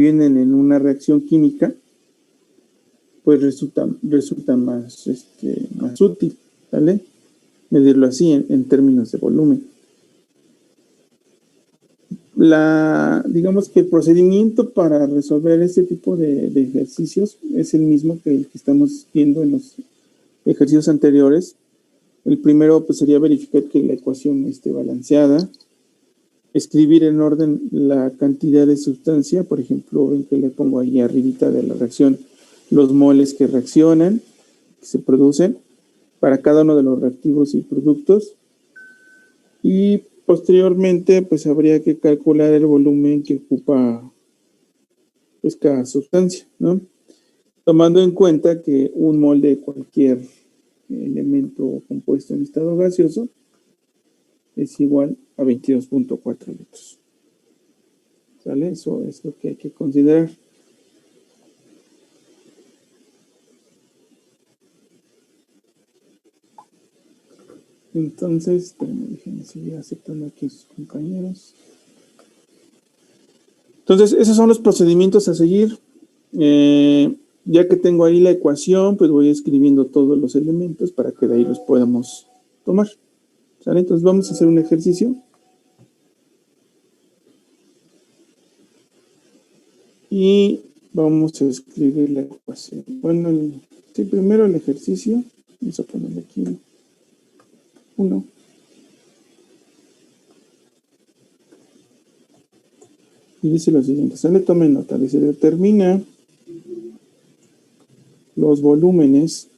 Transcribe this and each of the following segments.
vienen en una reacción química, pues resulta más, más útil, ¿vale? Medirlo así en términos de volumen. Digamos que el procedimiento para resolver este tipo de ejercicios es el mismo que el que estamos viendo en los ejercicios anteriores. El primero pues sería verificar que la ecuación esté balanceada, escribir en orden la cantidad de sustancia, por ejemplo, ven que le pongo ahí arribita de la reacción los moles que reaccionan, que se producen para cada uno de los reactivos y productos, y posteriormente pues habría que calcular el volumen que ocupa pues cada sustancia, ¿no? Tomando en cuenta que un mol de cualquier elemento compuesto en estado gaseoso es igual a 22.4 litros. ¿Sale? Eso es lo que hay que considerar. Entonces, déjenme seguir aceptando aquí a sus compañeros. Entonces, esos son los procedimientos a seguir. Ya que tengo ahí la ecuación, pues voy escribiendo todos los elementos para que de ahí los podamos tomar. ¿Sale? Entonces, vamos a hacer un ejercicio. Y vamos a escribir la ecuación. Bueno, sí, primero el ejercicio. Vamos a ponerle aquí 1. Y dice lo siguiente, sale, tomen nota, dice, determina los volúmenes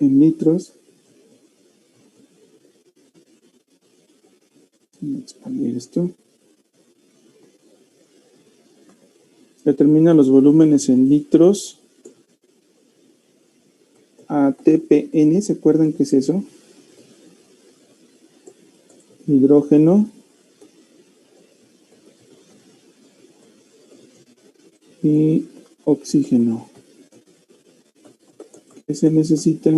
en litros. Voy a expandir esto. Determina los volúmenes en litros ATPN, ¿se acuerdan qué es eso? Hidrógeno y oxígeno. ¿Qué se necesita?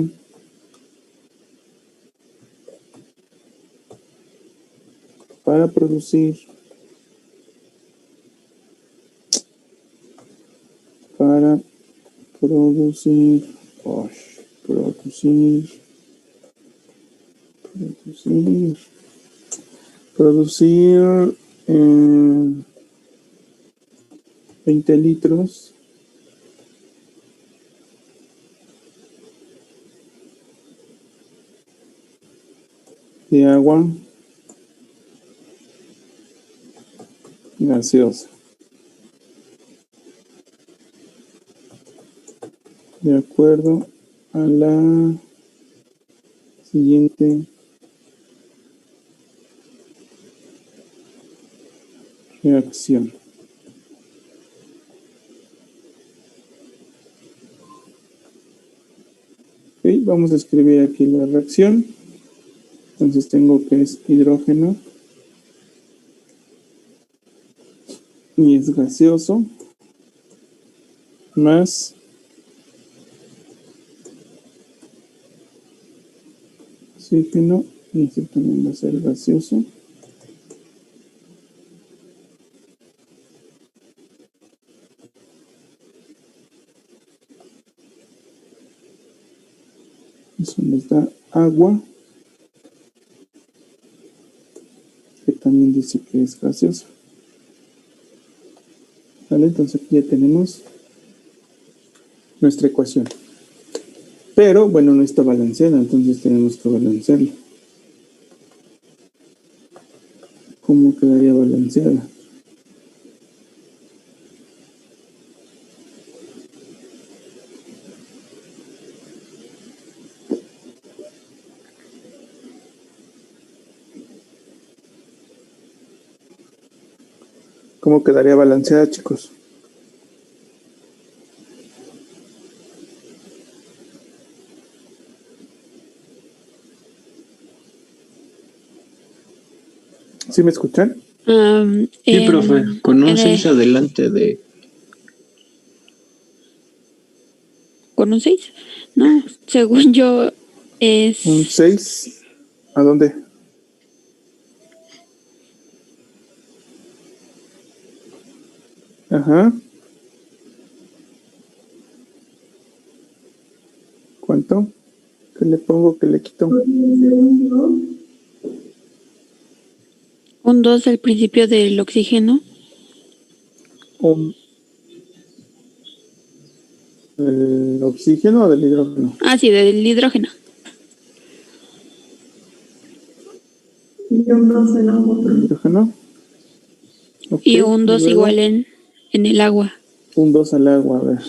Para producir producir 20 litros de agua gaseosa. De acuerdo a la siguiente reacción. Ok, vamos a escribir aquí la reacción. Entonces tengo que es hidrógeno y es gaseoso más oxígeno y este también va a ser gaseoso. Eso nos da agua, que también dice que es gaseoso. ¿Vale? Entonces aquí ya tenemos nuestra ecuación. Pero, bueno, no está balanceada, entonces tenemos que balancearla. ¿Cómo quedaría balanceada? ¿Cómo quedaría balanceada, chicos? ¿Sí me escuchan? Sí, profe, con un 6 adelante de... ¿Con un 6? No, según yo es... ¿Un 6? ¿A dónde? Ajá. ¿Cuánto? ¿Qué le pongo? ¿Qué le quito? Un 2 al principio del oxígeno. ¿Del oxígeno o del hidrógeno? Ah, sí, del hidrógeno. Y un 2 en agua. ¿Hidrógeno? Okay. Y un 2 igual en el agua. Un 2 al agua, a ver.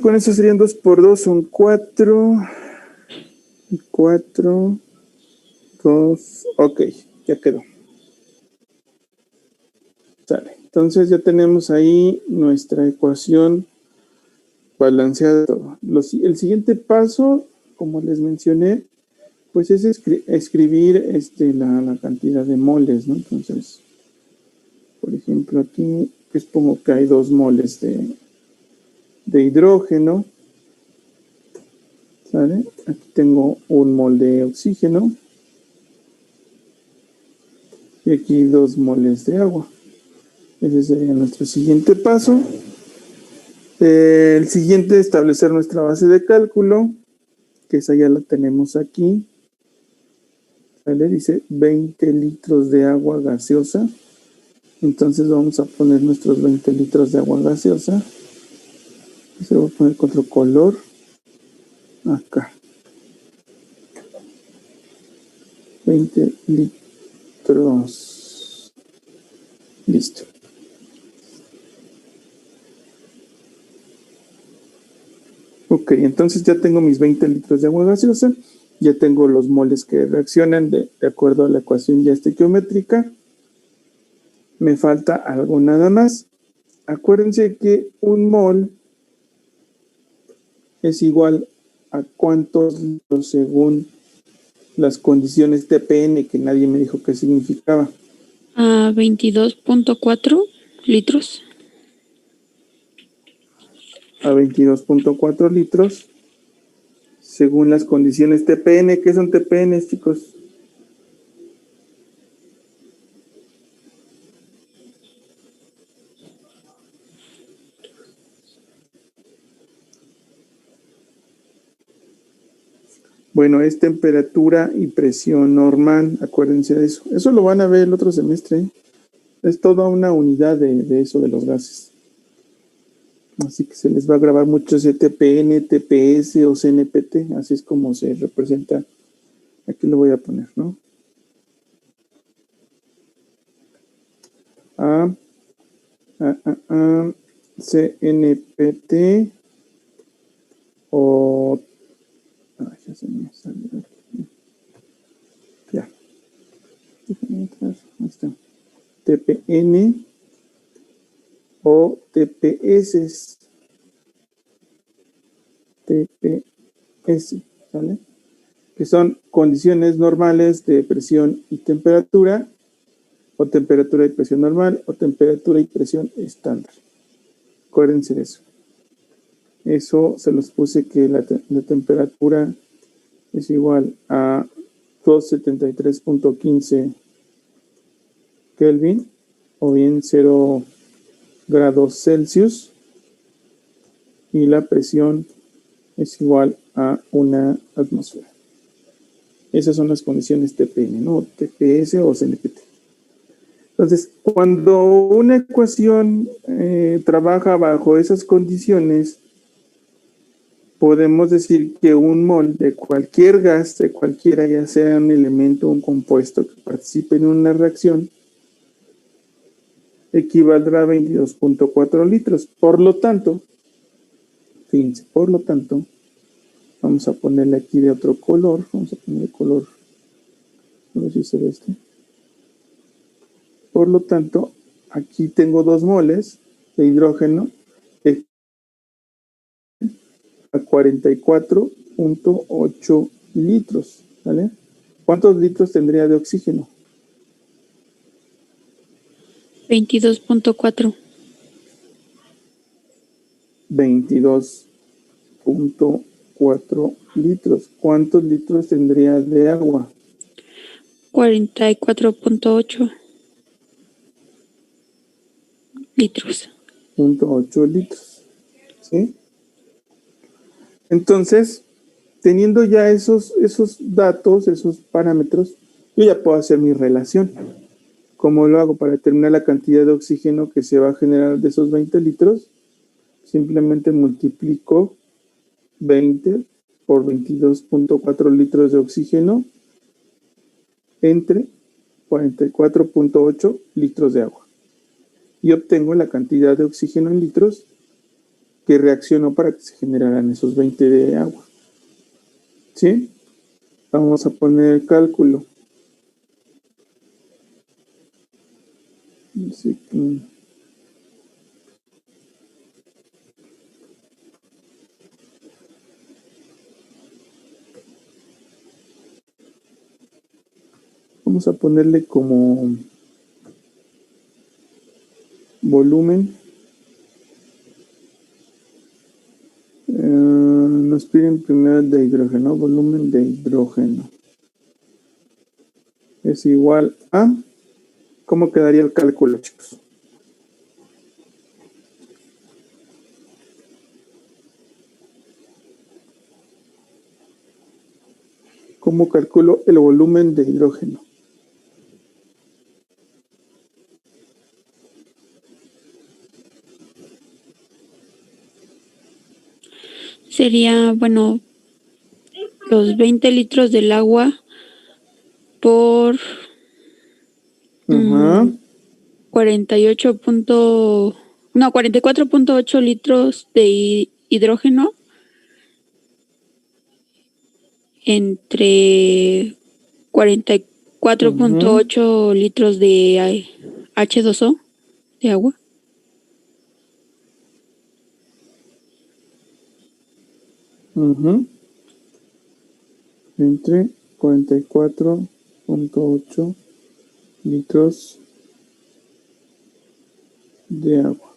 Con eso serían 2 por 2, son 4. 4, 2, ok, ya quedó. Sale. Entonces ya tenemos ahí nuestra ecuación balanceada de todo. El siguiente paso, como les mencioné, pues es escribir la cantidad de moles, ¿no? Entonces, por ejemplo, aquí pues pongo que hay 2 moles de hidrógeno. ¿Sale? Aquí tengo 1 mol de oxígeno. Y aquí 2 moles de agua. Ese sería nuestro siguiente paso. El siguiente, establecer nuestra base de cálculo, que esa ya la tenemos aquí. ¿Sale? Dice 20 litros de agua gaseosa. Entonces vamos a poner nuestros 20 litros de agua gaseosa. Se va a poner con otro color. Acá. 20 litros. Listo. Ok, entonces ya tengo mis 20 litros de agua gaseosa. Ya tengo los moles que reaccionan de acuerdo a la ecuación ya estequiométrica. Me falta algo nada más. Acuérdense que un mol es igual a cuántos litros según las condiciones TPN, que nadie me dijo qué significaba. A 22.4 litros. A 22.4 litros según las condiciones TPN. ¿Qué son TPN, chicos? Bueno, es temperatura y presión normal, acuérdense de eso. Eso lo van a ver el otro semestre. Es toda una unidad de eso de los gases. Así que se les va a grabar mucho ese TPN, TPS o CNPT. Así es como se representa. Aquí lo voy a poner, ¿no? CNPT o... ya se me salió aquí. Ya. Ahí está. TPN o TPS. TPS, ¿vale? Que son condiciones normales de presión y temperatura, o temperatura y presión normal, o temperatura y presión estándar. Acuérdense de eso. Eso se los puse que la temperatura es igual a 273.15 Kelvin, o bien 0 grados Celsius, y la presión es igual a una atmósfera. Esas son las condiciones TPN, ¿no? TPS o CNPT. Entonces, cuando una ecuación trabaja bajo esas condiciones, podemos decir que un mol de cualquier gas, de cualquiera, ya sea un elemento o un compuesto que participe en una reacción, equivaldrá a 22.4 litros. Por lo tanto, fíjense, vamos a ponerle aquí de otro color. Vamos a poner el color, a ver si se ve este. Por lo tanto, aquí tengo 2 moles de hidrógeno a 44.8 litros, ¿vale? ¿Cuántos litros tendría de oxígeno? 22.4. 22.4 litros. ¿Cuántos litros tendría de agua? 44.8. litros. 0.8 litros. ¿Sí? Entonces, teniendo ya esos datos, esos parámetros, yo ya puedo hacer mi relación. ¿Cómo lo hago? Para determinar la cantidad de oxígeno que se va a generar de esos 20 litros, simplemente multiplico 20 por 22.4 litros de oxígeno entre 44.8 litros de agua. Y obtengo la cantidad de oxígeno en litros que reaccionó para que se generaran esos 20 de agua. ¿Sí? Vamos a poner el cálculo. Así que vamos a ponerle como volumen. Nos piden primero de hidrógeno, volumen de hidrógeno. Es igual a... ¿Cómo quedaría el cálculo, chicos? ¿Cómo calculo el volumen de hidrógeno? Sería, bueno, los 20 litros del agua por 44.8 litros de hidrógeno entre 44.8 litros de H2O de agua. Entre 44.8 litros de agua.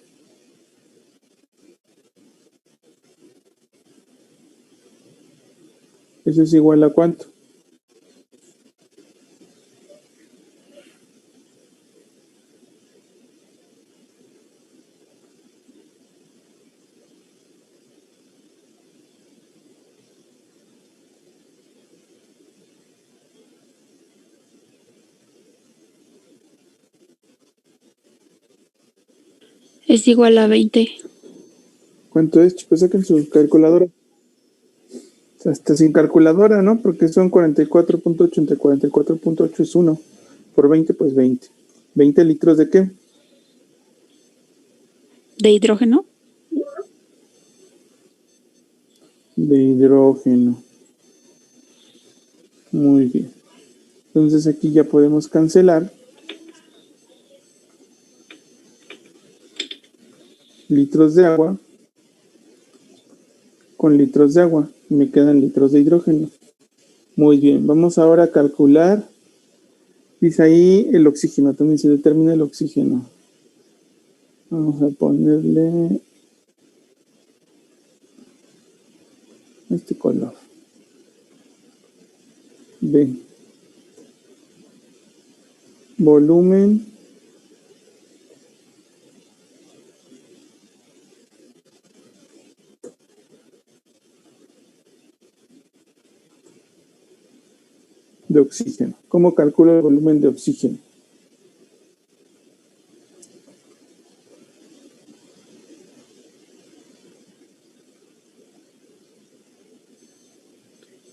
¿Eso es igual a cuánto? Es igual a 20. ¿Cuánto es, chicos? Saquen su calculadora. O sea, está sin calculadora, ¿no? Porque son 44.8 entre 44.8 es 1. Por 20, pues 20. ¿20 litros de qué? ¿De hidrógeno? De hidrógeno. Muy bien. Entonces aquí ya podemos cancelar litros de agua con litros de agua. Me quedan litros de hidrógeno. Muy bien. Vamos ahora a calcular. Dice ahí el oxígeno. También se determina el oxígeno. Vamos a ponerle este color. B. Volumen de oxígeno. ¿Cómo calculo el volumen de oxígeno?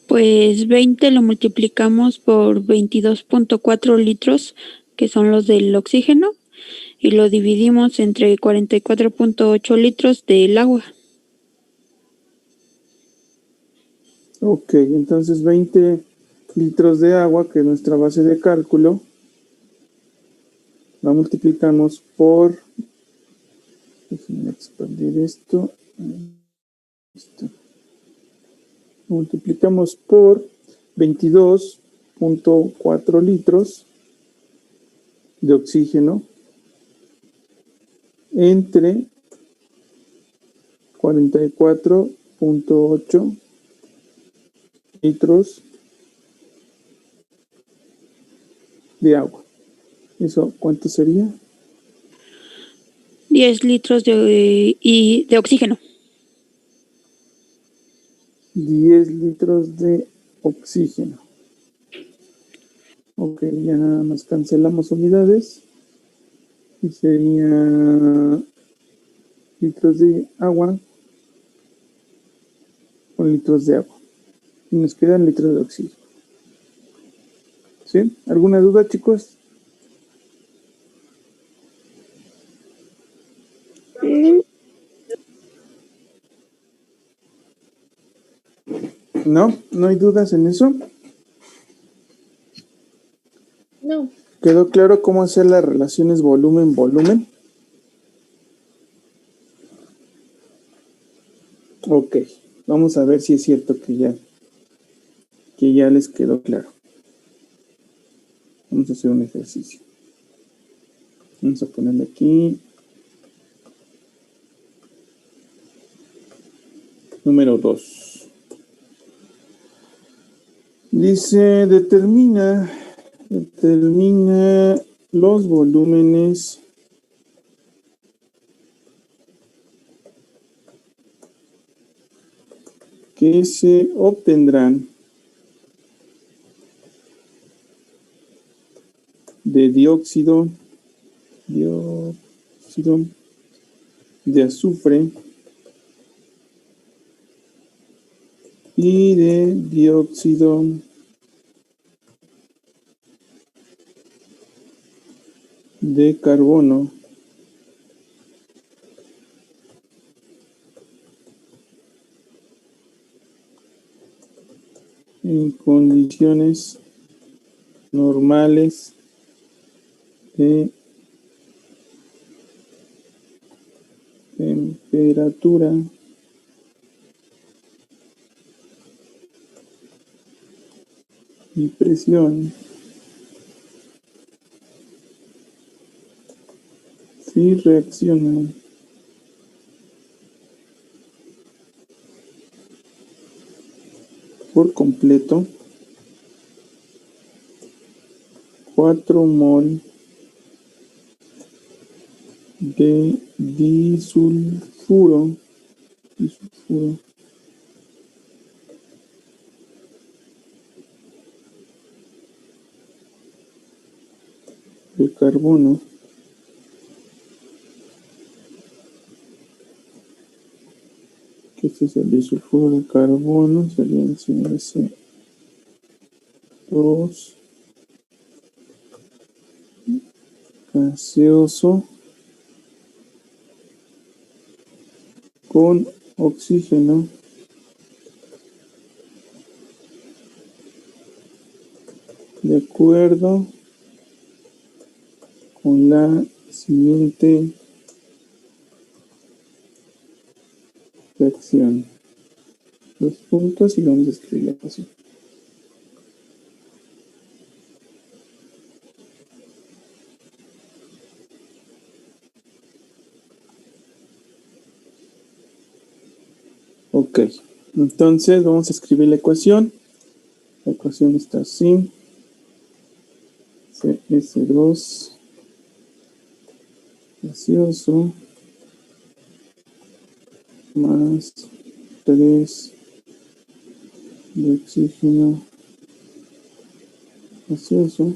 Pues 20 lo multiplicamos por 22.4 litros, que son los del oxígeno, y lo dividimos entre 44.8 litros del agua. Ok, entonces 20 litros de agua, que es nuestra base de cálculo, la multiplicamos por... Déjenme expandir esto. Multiplicamos por 22.4 litros de oxígeno entre 44.8 litros de agua. ¿Eso cuánto sería? 10 litros de oxígeno. 10 litros de oxígeno. Ok, ya nada más cancelamos unidades. Y sería litros de agua con litros de agua. Y nos quedan litros de oxígeno. ¿Sí? ¿Alguna duda, chicos? ¿No? ¿No hay dudas en eso? No. ¿Quedó claro cómo hacer las relaciones volumen-volumen? Ok, vamos a ver si es cierto que ya les quedó claro. Vamos a hacer un ejercicio. Vamos a ponerle aquí. Número 2. Dice, determina los volúmenes que se obtendrán de dióxido de azufre y de dióxido de carbono en condiciones normales de temperatura y presión. Si reaccionan por completo 4 mol de disulfuro de carbono que este es el disulfuro de carbono, sería el CS2 gaseoso con oxígeno de acuerdo con la siguiente reacción. 2 puntos y vamos a escribir la ecuación. Ok, entonces vamos a escribir la ecuación. La ecuación está así. CS2 gaseoso más 3 de oxígeno gaseoso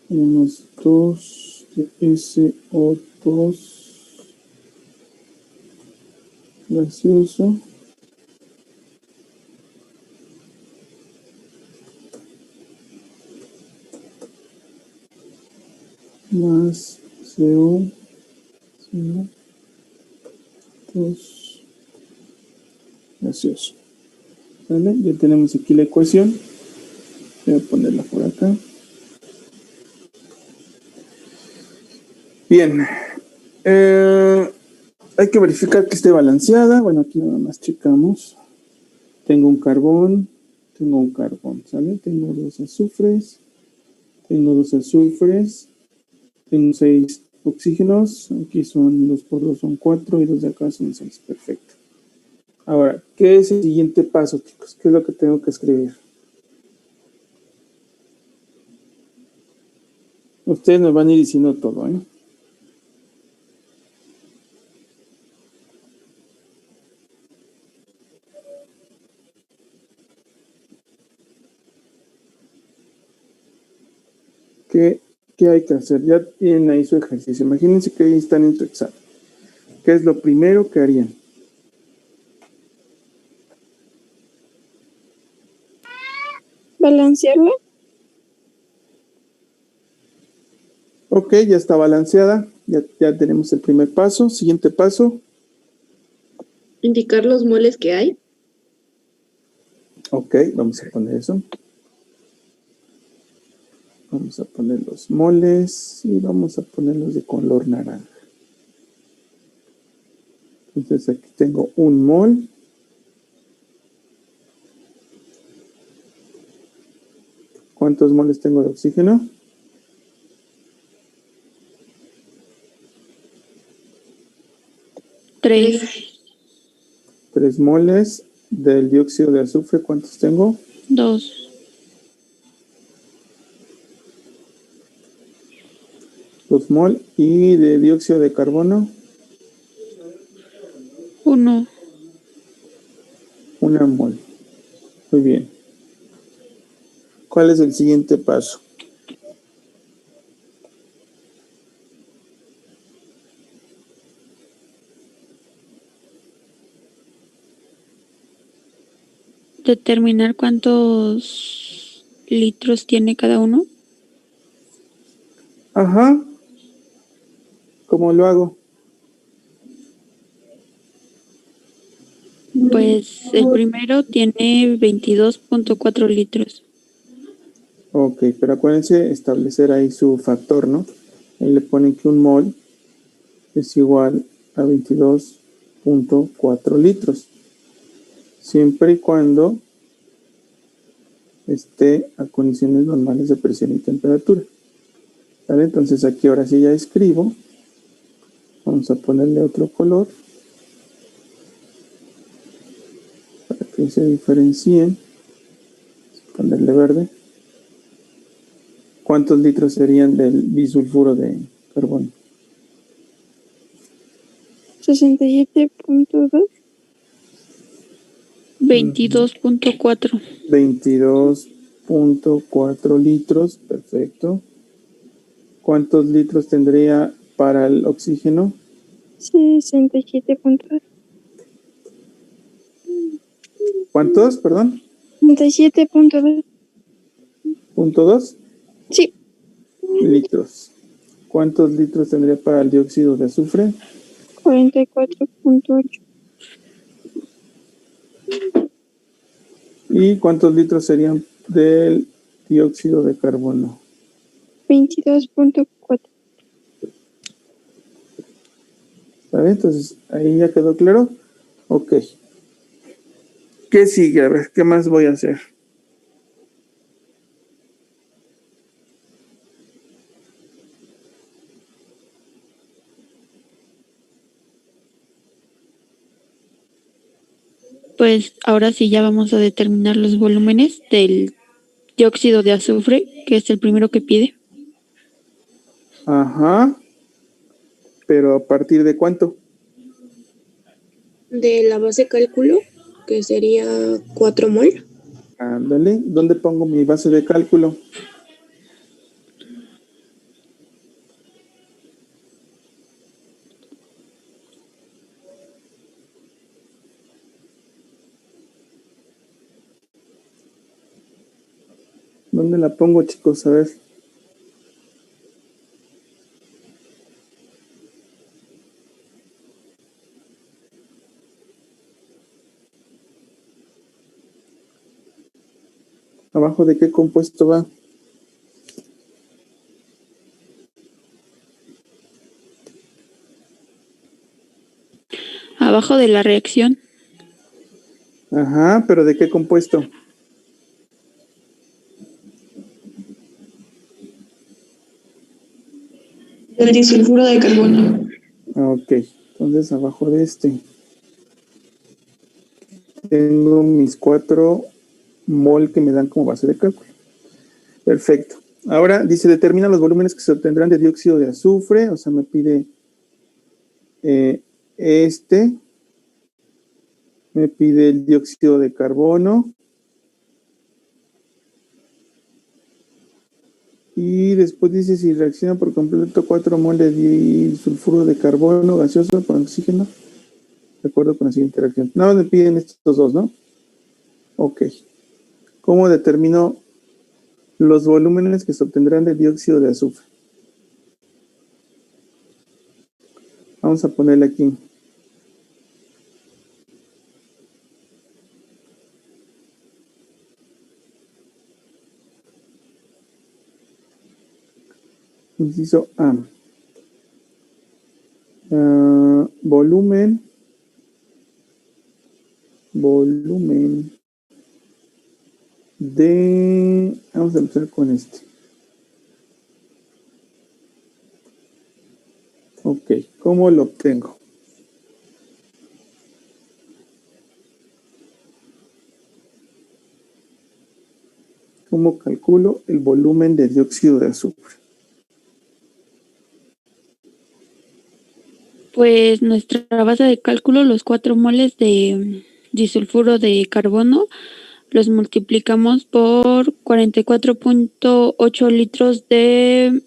menos 2 de SO2 gaseoso más CO2 gaseoso. ¿Vale? Ya tenemos aquí la ecuación. Voy a ponerla por acá. Bien. Hay que verificar que esté balanceada. Bueno, aquí nada más checamos. Tengo un carbón, ¿sale? Tengo 2 azufres, tengo 6 oxígenos. Aquí son 2 por 2 son 4 y 2 de acá son 6. Perfecto. Ahora, ¿qué es el siguiente paso, chicos? ¿Qué es lo que tengo que escribir? Ustedes me van a ir diciendo todo, ¿eh? ¿Qué hay que hacer? Ya tienen ahí su ejercicio. Imagínense que ahí están en tu examen. ¿Qué es lo primero que harían? Balancearlo. Ok, ya está balanceada. Ya tenemos el primer paso. Siguiente paso. Indicar los moles que hay. Ok, vamos a poner eso. Vamos a poner los moles y vamos a ponerlos de color naranja. Entonces aquí tengo un mol. ¿Cuántos moles tengo de oxígeno? 3. 3 moles. Del dióxido de azufre, ¿cuántos tengo? 2. 2 mol. Y de dióxido de carbono, 1. 1 mol. Muy bien. ¿Cuál es el siguiente paso? Determinar cuántos litros tiene cada uno. Ajá. ¿Cómo lo hago? Pues el primero tiene 22.4 litros. Ok, pero acuérdense establecer ahí su factor, ¿no? Ahí le ponen que un mol es igual a 22.4 litros. Siempre y cuando esté a condiciones normales de presión y temperatura. ¿Vale? Entonces aquí ahora sí ya escribo. Vamos a ponerle otro color para que se diferencien. Ponerle verde. ¿Cuántos litros serían del bisulfuro de carbono? 67.2. 22.4. 22.4 litros, perfecto. ¿Cuántos litros tendría para el oxígeno? 67.2. ¿Cuántos, perdón? 67.2. ¿.2? Sí. Litros. ¿Cuántos litros tendría para el dióxido de azufre? 44.8. ¿Y cuántos litros serían del dióxido de carbono? 22.4. ¿Vale? Entonces, ahí ya quedó claro. Ok. ¿Qué sigue? A ver, ¿qué más voy a hacer? Pues ahora sí ya vamos a determinar los volúmenes del dióxido de azufre, que es el primero que pide. Ajá. Pero ¿a partir de cuánto? De la base cálculo, que sería 4 mol. Ándale. ¿Dónde pongo mi base de cálculo? ¿Dónde la pongo, chicos? A ver. ¿Abajo de qué compuesto va? Abajo de la reacción. Ajá, pero ¿de qué compuesto? El disulfuro de carbono. Ok, entonces abajo de este. tengo mis 4 mol que me dan como base de cálculo. Perfecto. Ahora dice, determina los volúmenes que se obtendrán de dióxido de azufre, o sea, me pide me pide el dióxido de carbono, y después dice si reacciona por completo 4 mol de disulfuro de carbono gaseoso con oxígeno, de acuerdo con la siguiente reacción. Nada más me piden estos dos, ¿no? Ok. ¿Cómo determino los volúmenes que se obtendrán de dióxido de azufre? Vamos a ponerle aquí. Inciso A. Volumen de... Vamos a empezar con este. Ok, ¿cómo lo obtengo? ¿Cómo calculo el volumen de dióxido de azufre? Pues nuestra base de cálculo, los 4 moles de disulfuro de carbono, los multiplicamos por 44.8 litros de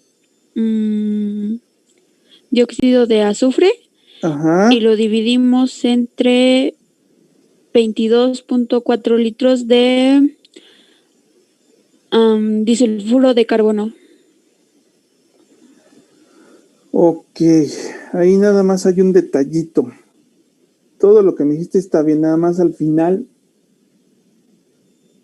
dióxido de azufre. Ajá. Y lo dividimos entre 22.4 litros de disulfuro de carbono. Ok, ahí nada más hay un detallito. Todo lo que me dijiste está bien, nada más al final.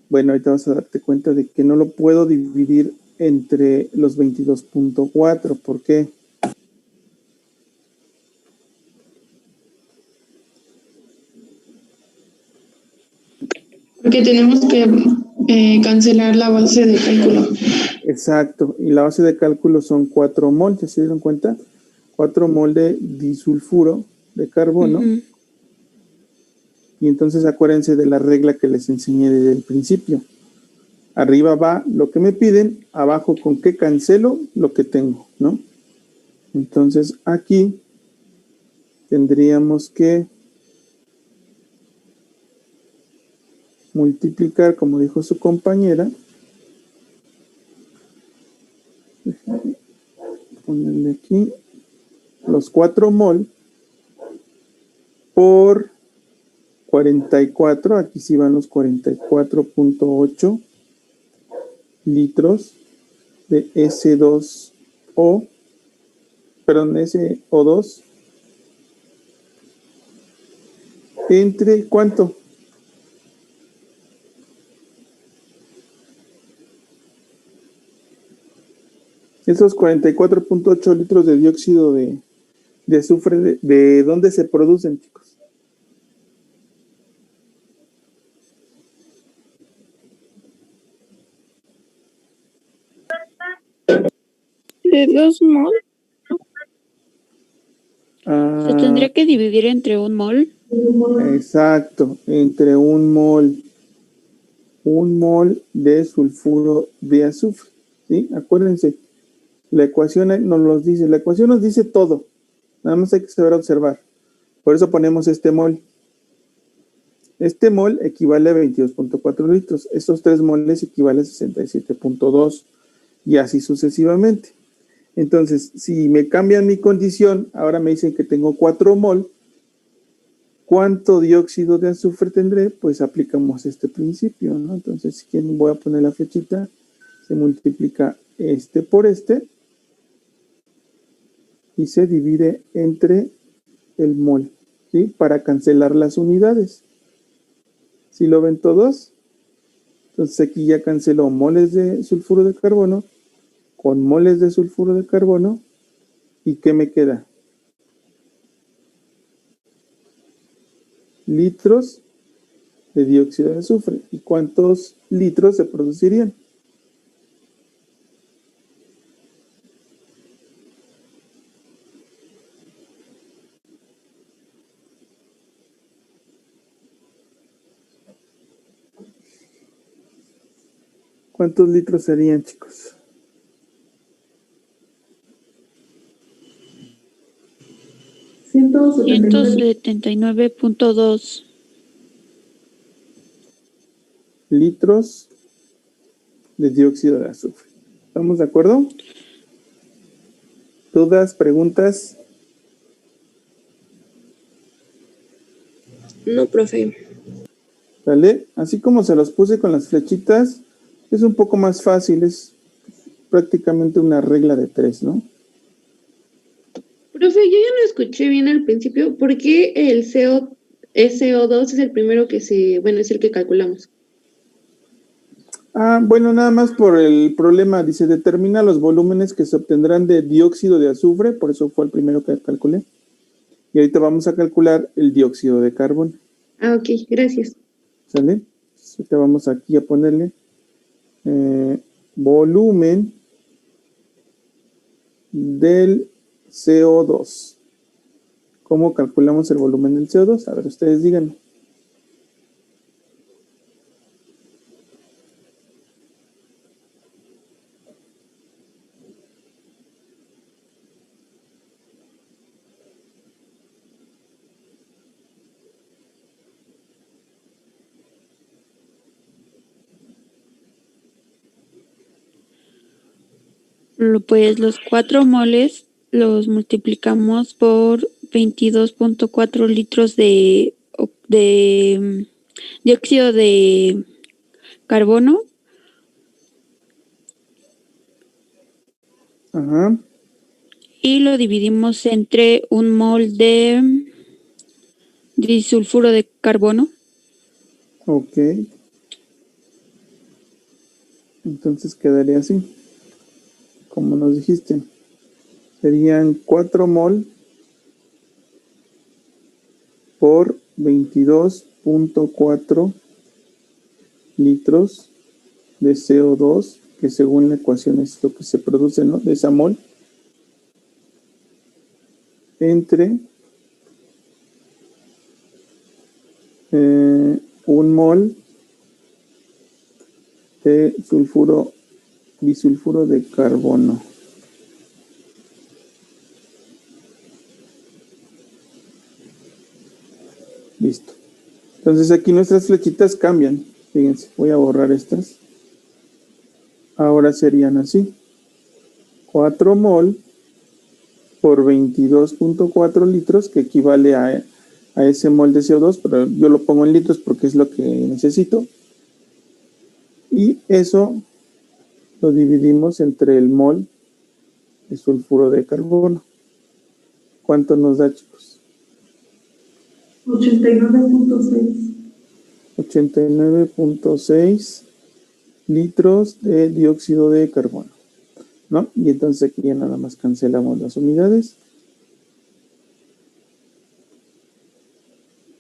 Bueno, ahorita vas a darte cuenta de que no lo puedo dividir entre los 22.4. ¿Por qué? Porque tenemos que cancelar la base de cálculo. Exacto, y la base de cálculo son 4 mol, ¿ya se dieron cuenta? 4 mol de disulfuro de carbono. Y entonces acuérdense de la regla que les enseñé desde el principio. Arriba va lo que me piden, abajo con qué cancelo lo que tengo, ¿no? Entonces aquí tendríamos que multiplicar, como dijo su compañera, ponerle aquí los 4 mol por 44, aquí sí van los 44.8 litros de S2O, perdón, SO2, entre ¿cuánto? Esos 44.8 litros de dióxido de azufre, ¿de dónde se producen, chicos? ¿De 2 mol? Se tendría que dividir entre un mol. Exacto, entre un mol de sulfuro de azufre, ¿sí? Acuérdense, la ecuación nos dice, la ecuación nos dice todo, nada más hay que saber observar. Por eso ponemos este mol. Este mol equivale a 22.4 litros. Estos 3 moles equivalen a 67.2 y así sucesivamente. Entonces, si me cambian mi condición, ahora me dicen que tengo 4 mol, ¿cuánto dióxido de azufre tendré? Pues aplicamos este principio, ¿no? Entonces, si quieren, voy a poner la flechita, se multiplica este por este y se divide entre el mol, ¿sí? Para cancelar las unidades. ¿Sí lo ven todos? Entonces aquí ya canceló moles de sulfuro de carbono con moles de sulfuro de carbono. ¿Y qué me queda? Litros de dióxido de azufre. ¿Y cuántos litros se producirían? ¿Cuántos litros serían, chicos? $179.2 litros de dióxido de azufre. ¿Estamos de acuerdo? ¿Dudas, preguntas? No, profe. ¿Vale? Así como se los puse con las flechitas, es un poco más fácil, es prácticamente una regla de 3, ¿no? Profe, yo ya no escuché bien al principio. ¿Por qué el SO2 es el primero que es el que calculamos? Bueno, nada más por el problema, dice, determina los volúmenes que se obtendrán de dióxido de azufre, por eso fue el primero que calculé. Y ahorita vamos a calcular el dióxido de carbono. Ok, gracias. ¿Sale? Ahorita vamos aquí a ponerle volumen del CO2. ¿Cómo calculamos el volumen del CO2? A ver, ustedes díganme. Pues los 4 moles los multiplicamos por 22.4 litros de dióxido de carbono. Ajá. Y lo dividimos entre un mol de disulfuro de carbono. Ok. Entonces quedaría así. Como nos dijiste. Serían 4 mol por 22.4 litros de CO2, que según la ecuación es lo que se produce, ¿no? De esa mol. Entre un mol de disulfuro de carbono. Listo. Entonces aquí nuestras flechitas cambian. Fíjense, voy a borrar estas. Ahora serían así. 4 mol por 22.4 litros, que equivale a ese mol de CO2, pero yo lo pongo en litros porque es lo que necesito. Y eso lo dividimos entre el mol de sulfuro de carbono. ¿Cuánto nos da, chicos? 89.6. 89.6 litros de dióxido de carbono, ¿no? Y entonces aquí ya nada más cancelamos las unidades.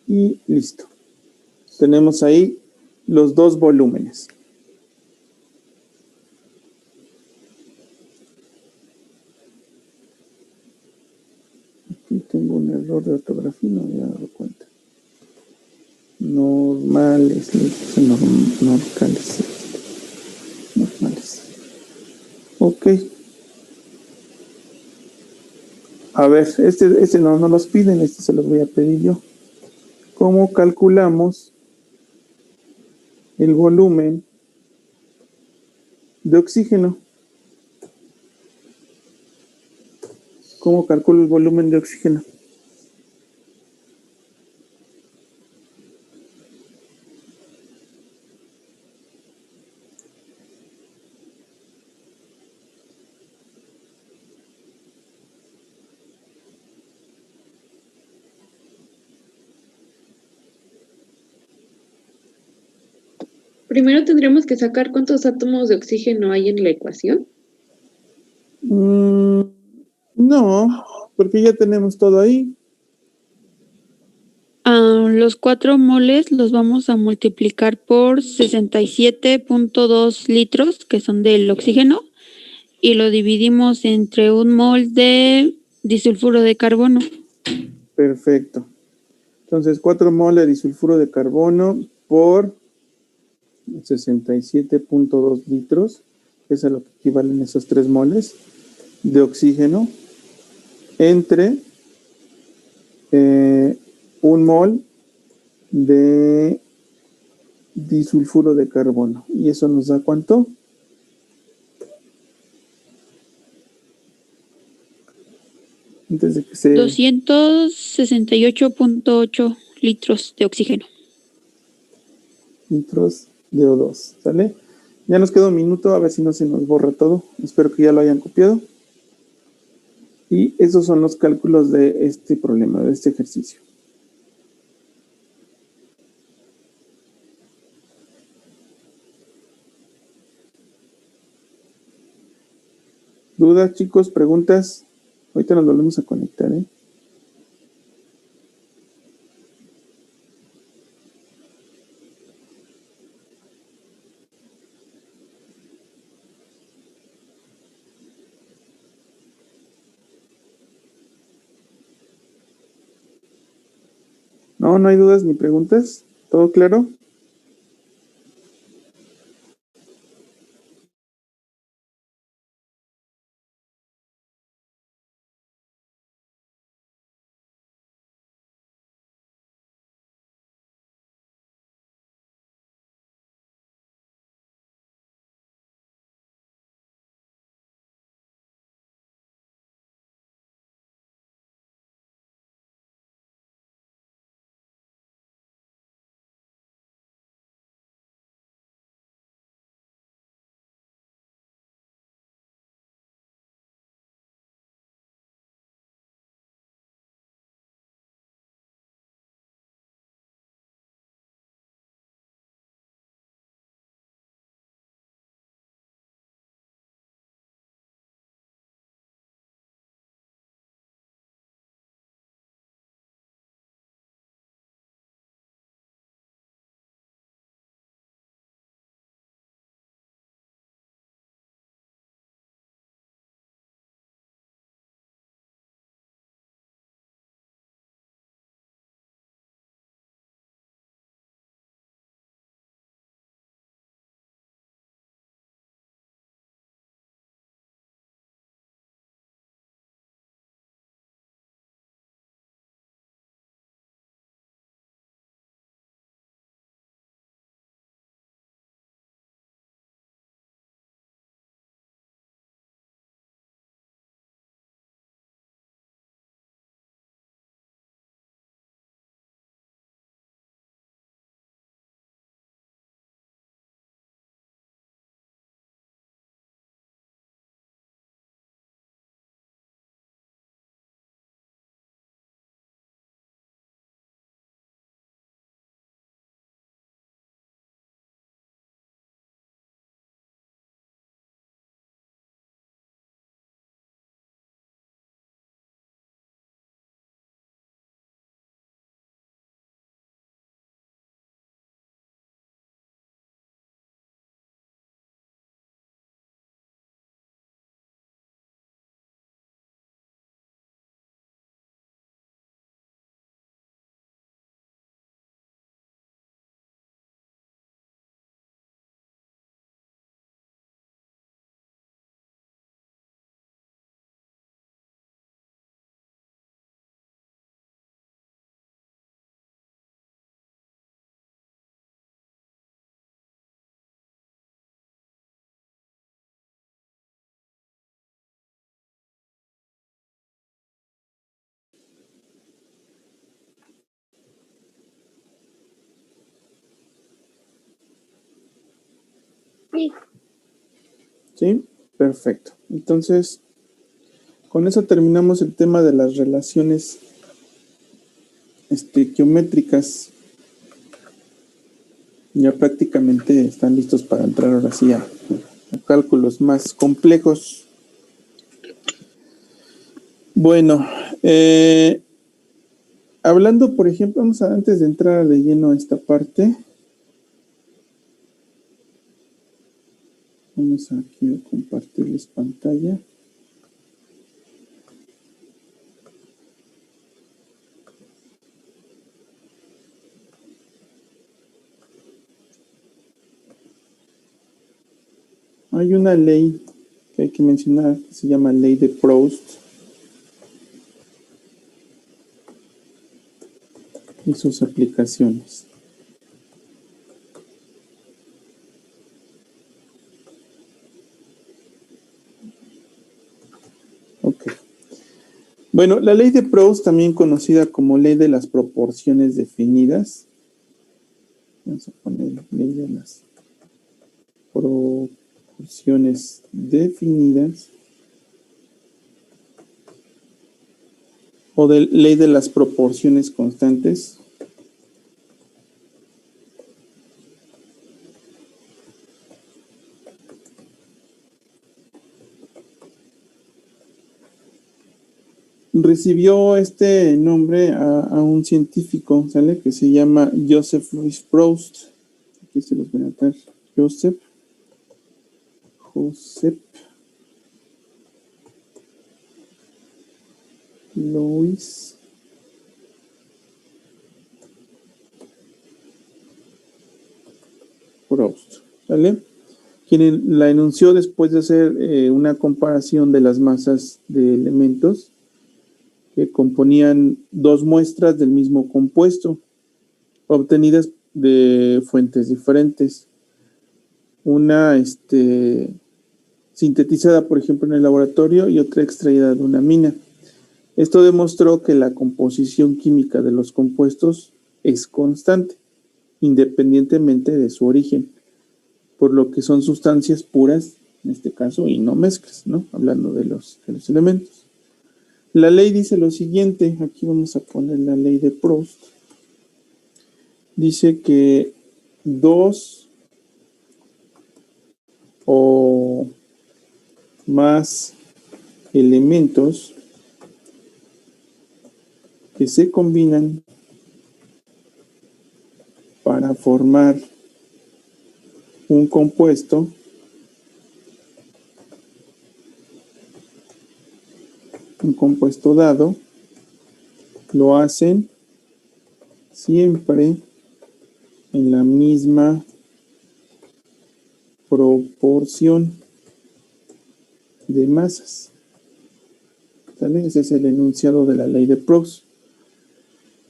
Y listo. Tenemos ahí los dos volúmenes. Aquí tengo un error de ortografía, no me había dado cuenta. Normales. Ok. A ver, este no los piden, este se los voy a pedir yo. ¿Cómo calculamos el volumen de oxígeno? ¿Cómo calculo el volumen de oxígeno? Primero tendríamos que sacar cuántos átomos de oxígeno hay en la ecuación. No, porque ya tenemos todo ahí. Los 4 moles los vamos a multiplicar por 67.2 litros, que son del oxígeno, y lo dividimos entre un mol de disulfuro de carbono. Perfecto. Entonces, 4 moles de disulfuro de carbono por 67.2 litros, que es a lo que equivalen esos 3 moles de oxígeno, entre 1 mol de disulfuro de carbono. ¿Y eso nos da cuánto? Antes de que se... 268.8 litros de oxígeno. Litros de O2, ¿sale? Ya nos queda un minuto, a ver si no se nos borra todo. Espero que ya lo hayan copiado. Y esos son los cálculos de este problema, de este ejercicio. ¿Dudas, chicos? ¿Preguntas? Ahorita nos volvemos a conectar, ¿eh? No, no hay dudas ni preguntas. ¿Todo claro? Sí. Sí, perfecto. Entonces, con eso terminamos el tema de las relaciones geométricas. Ya prácticamente están listos para entrar ahora sí a cálculos más complejos. Bueno, hablando, por ejemplo, antes de entrar de lleno a esta parte, vamos aquí a compartirles pantalla. Hay una ley que hay que mencionar que se llama Ley de Proust y sus aplicaciones. Ok. Bueno, la ley de Proust, también conocida como ley de las proporciones definidas. Vamos a poner ley de las proporciones definidas. O de ley de las proporciones constantes. Recibió este nombre a un científico, ¿sale? Que se llama Joseph Louis Proust. Aquí se los voy a anotar. Joseph Louis Proust, ¿sale? Quien la enunció después de hacer una comparación de las masas de elementos que componían dos muestras del mismo compuesto, obtenidas de fuentes diferentes. Una sintetizada, por ejemplo, en el laboratorio y otra extraída de una mina. Esto demostró que la composición química de los compuestos es constante, independientemente de su origen, por lo que son sustancias puras, en este caso, y no mezclas, ¿no? Hablando de los elementos. La ley dice lo siguiente, aquí vamos a poner la ley de Proust. Dice que dos o más elementos que se combinan para formar un compuesto dado, lo hacen siempre en la misma proporción de masas. ¿Sale? Ese es el enunciado de la ley de Proust.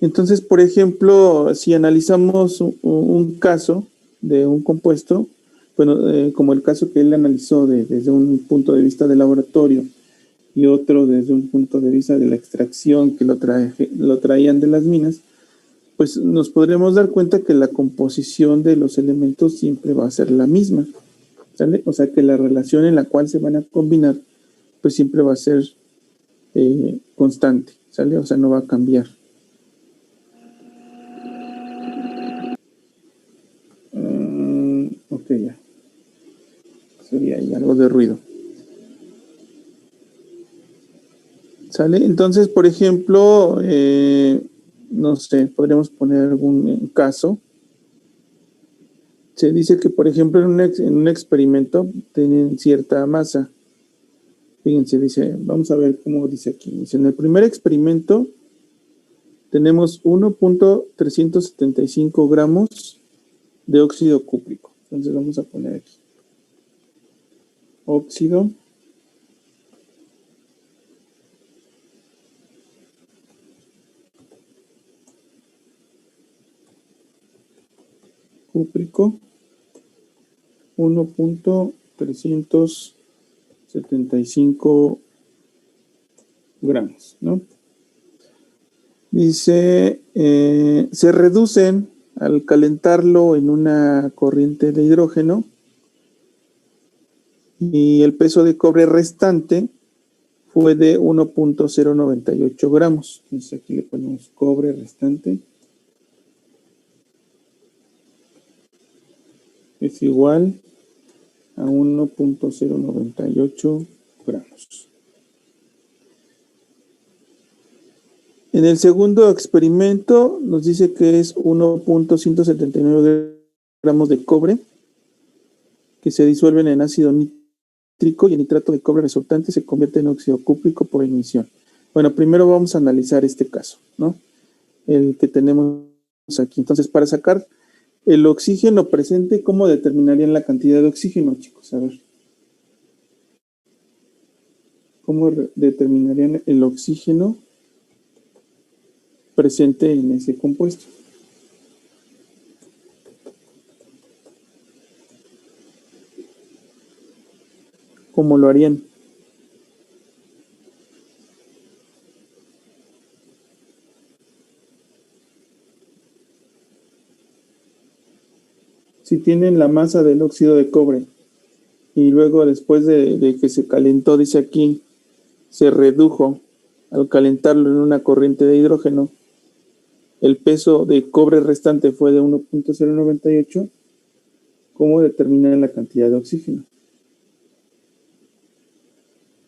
Entonces, por ejemplo, si analizamos un caso de un compuesto, bueno, como el caso que él analizó desde un punto de vista de laboratorio y otro desde un punto de vista de la extracción que lo traían de las minas, pues nos podremos dar cuenta que la composición de los elementos siempre va a ser la misma, ¿sale? O sea que la relación en la cual se van a combinar, pues siempre va a ser constante, ¿sale? O sea, no va a cambiar. Ok, ya. Sería ahí algo de ruido. ¿Sale? Entonces, por ejemplo, no sé, podríamos poner algún caso. Se dice que, por ejemplo, en un experimento tienen cierta masa. Fíjense, dice, vamos a ver cómo dice aquí. Dice, en el primer experimento tenemos 1.375 gramos de óxido cúprico. Entonces vamos a poner aquí. Óxido cúprico, 1.375 gramos, ¿no? Dice, se reducen al calentarlo en una corriente de hidrógeno y el peso de cobre restante fue de 1.098 gramos. Entonces aquí le ponemos cobre restante. Es igual a 1.098 gramos. En el segundo experimento nos dice que es 1.179 gramos de cobre que se disuelven en ácido nítrico y el nitrato de cobre resultante se convierte en óxido cúprico por ignición. Bueno, primero vamos a analizar este caso, ¿no? El que tenemos aquí. Entonces, para sacar el oxígeno presente, ¿cómo determinarían la cantidad de oxígeno, chicos? A ver. ¿cómo determinarían el oxígeno presente en ese compuesto? ¿Cómo lo harían? Si tienen la masa del óxido de cobre y luego después de que se calentó, dice aquí, se redujo al calentarlo en una corriente de hidrógeno, el peso de cobre restante fue de 1.098, ¿cómo determinan la cantidad de oxígeno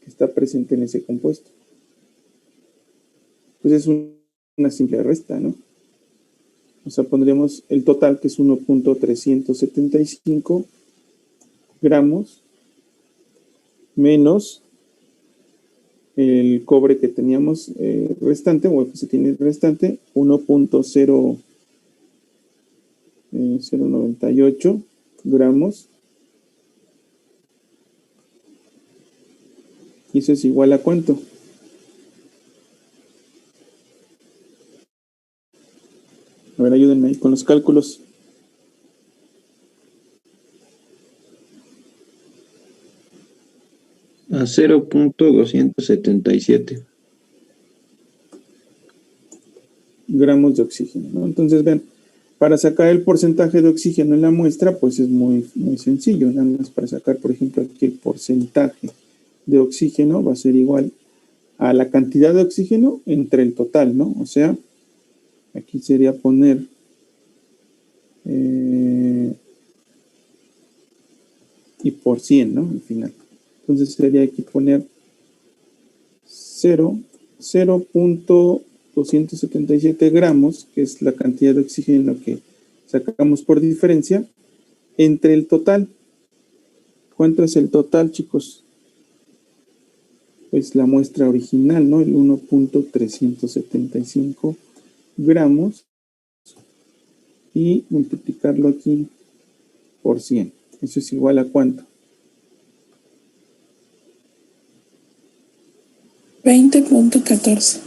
que está presente en ese compuesto? Pues es una simple resta, ¿no? O sea, pondríamos el total, que es 1.375 gramos, menos el cobre que teníamos restante, o el que se tiene restante, 1.098 gramos. ¿Y eso es igual a cuánto? A ver, ayúdenme ahí con los cálculos. A 0.277 gramos de oxígeno, ¿no? Entonces, vean, para sacar el porcentaje de oxígeno en la muestra, pues es muy, muy sencillo. Nada más para sacar, por ejemplo, aquí el porcentaje de oxígeno va a ser igual a la cantidad de oxígeno entre el total, ¿no? O sea, aquí sería poner y por 100, ¿no? Al final. Entonces sería aquí poner 0.277 gramos, que es la cantidad de oxígeno que sacamos por diferencia, entre el total. ¿Cuánto es el total, chicos? Pues la muestra original, ¿no? El 1.375 gramos. Y multiplicarlo aquí por 100. Eso es igual a ¿cuánto? 20.14.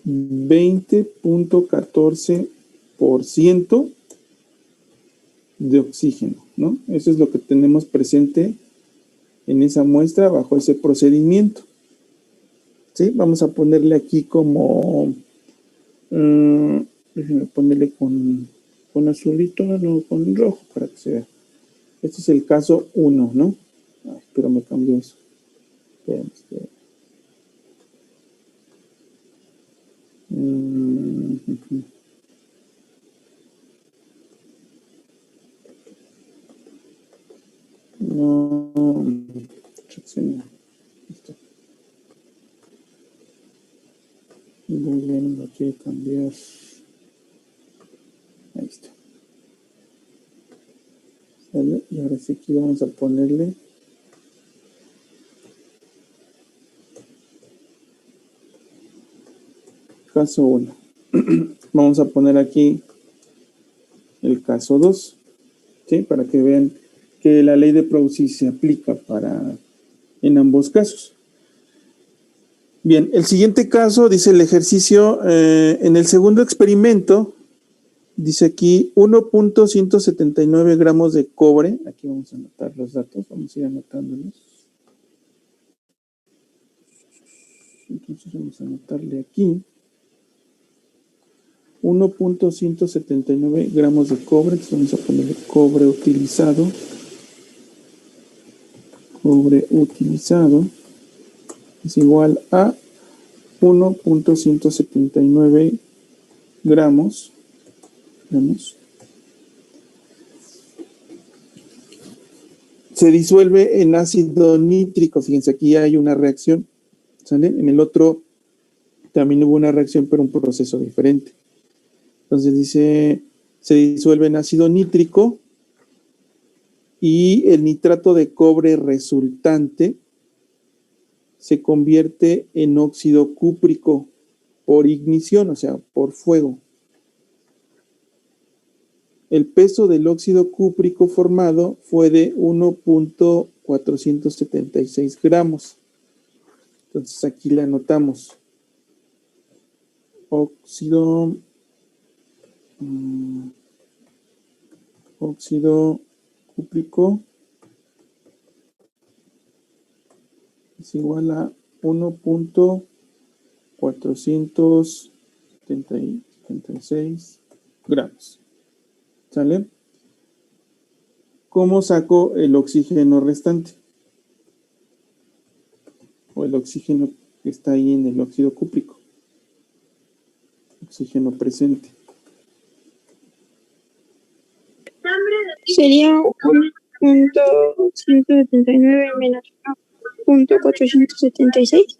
20.14% de oxígeno, ¿no? Eso es lo que tenemos presente en esa muestra bajo ese procedimiento. ¿Sí? Vamos a ponerle aquí como... déjenme ponerle con azulito, no con rojo, para que se vea. Este es el caso 1, ¿no? Ay, pero me cambió eso. Espérame. No, listo. Muy bien, lo quiero cambiar. Ahí está. ¿Sale? Y ahora sí aquí vamos a ponerle caso 1. Vamos a poner aquí el caso 2, ¿sí? Para que vean que la ley de Proust se aplica en ambos casos. Bien, el siguiente caso dice el ejercicio, en el segundo experimento, dice aquí 1.179 gramos de cobre. Aquí vamos a anotar los datos, vamos a ir anotándolos. Entonces vamos a anotarle aquí 1.179 gramos de cobre. Entonces vamos a ponerle cobre utilizado. Cobre utilizado es igual a 1.179 gramos. Se disuelve en ácido nítrico. Fíjense, aquí hay una reacción, ¿sale? En el otro también hubo una reacción, pero un proceso diferente. Entonces dice, se disuelve en ácido nítrico y el nitrato de cobre resultante se convierte en óxido cúprico por ignición, o sea, por fuego. El peso del óxido cúprico formado fue de 1.0 476 gramos. Entonces aquí le anotamos óxido cúprico es igual a 1.476 gramos. ¿Sale? ¿Cómo saco el oxígeno restante? O el oxígeno que está ahí en el óxido cúprico. Oxígeno presente. Sería 1.179 menos 1.476.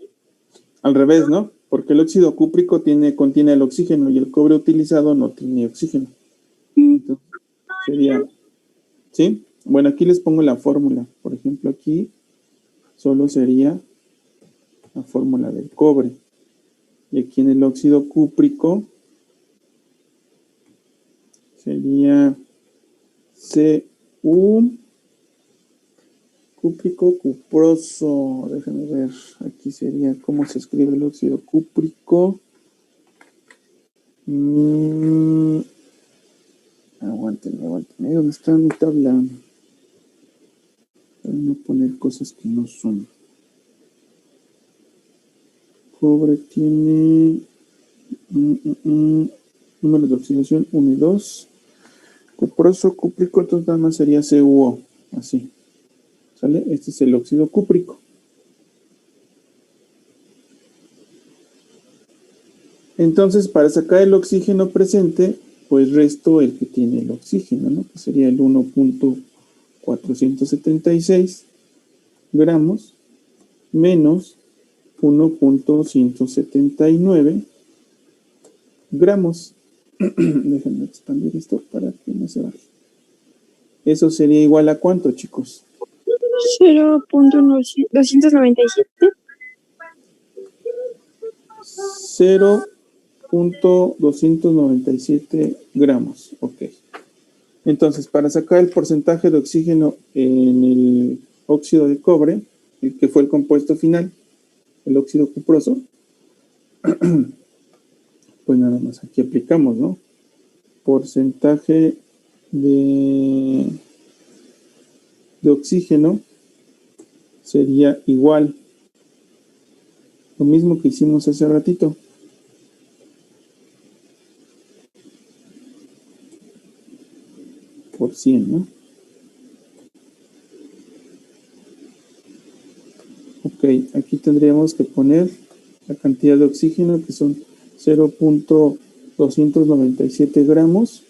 Al revés, ¿no? Porque el óxido cúprico contiene el oxígeno y el cobre utilizado no tiene oxígeno. Entonces, sería, ¿sí? Bueno, aquí les pongo la fórmula. Por ejemplo, aquí solo sería la fórmula del cobre. Y aquí en el óxido cúprico sería Cu cúprico cuproso. Déjenme ver. Aquí sería cómo se escribe el óxido cúprico. Aguántenme. ¿Dónde está mi tabla? Para no poner cosas que no son. Cobre tiene números de oxidación 1 y 2. Cuproso, cúprico, entonces nada más sería CuO. Así. ¿Sale? Este es el óxido cúprico. Entonces, para sacar el oxígeno presente, pues resto el que tiene el oxígeno, ¿no? Que sería el 1.476 gramos menos 1.179 gramos. Déjenme expandir esto para que no se baje. Eso sería igual a ¿cuánto, chicos? 0.297. 0.297 gramos. Ok. Entonces, para sacar el porcentaje de oxígeno en el óxido de cobre, el que fue el compuesto final, el óxido cuproso, pues nada más aquí aplicamos, ¿no? Porcentaje de oxígeno sería igual. Lo mismo que hicimos hace ratito. Por 100, ¿no? Ok, aquí tendríamos que poner la cantidad de oxígeno, que son 0.297 gramos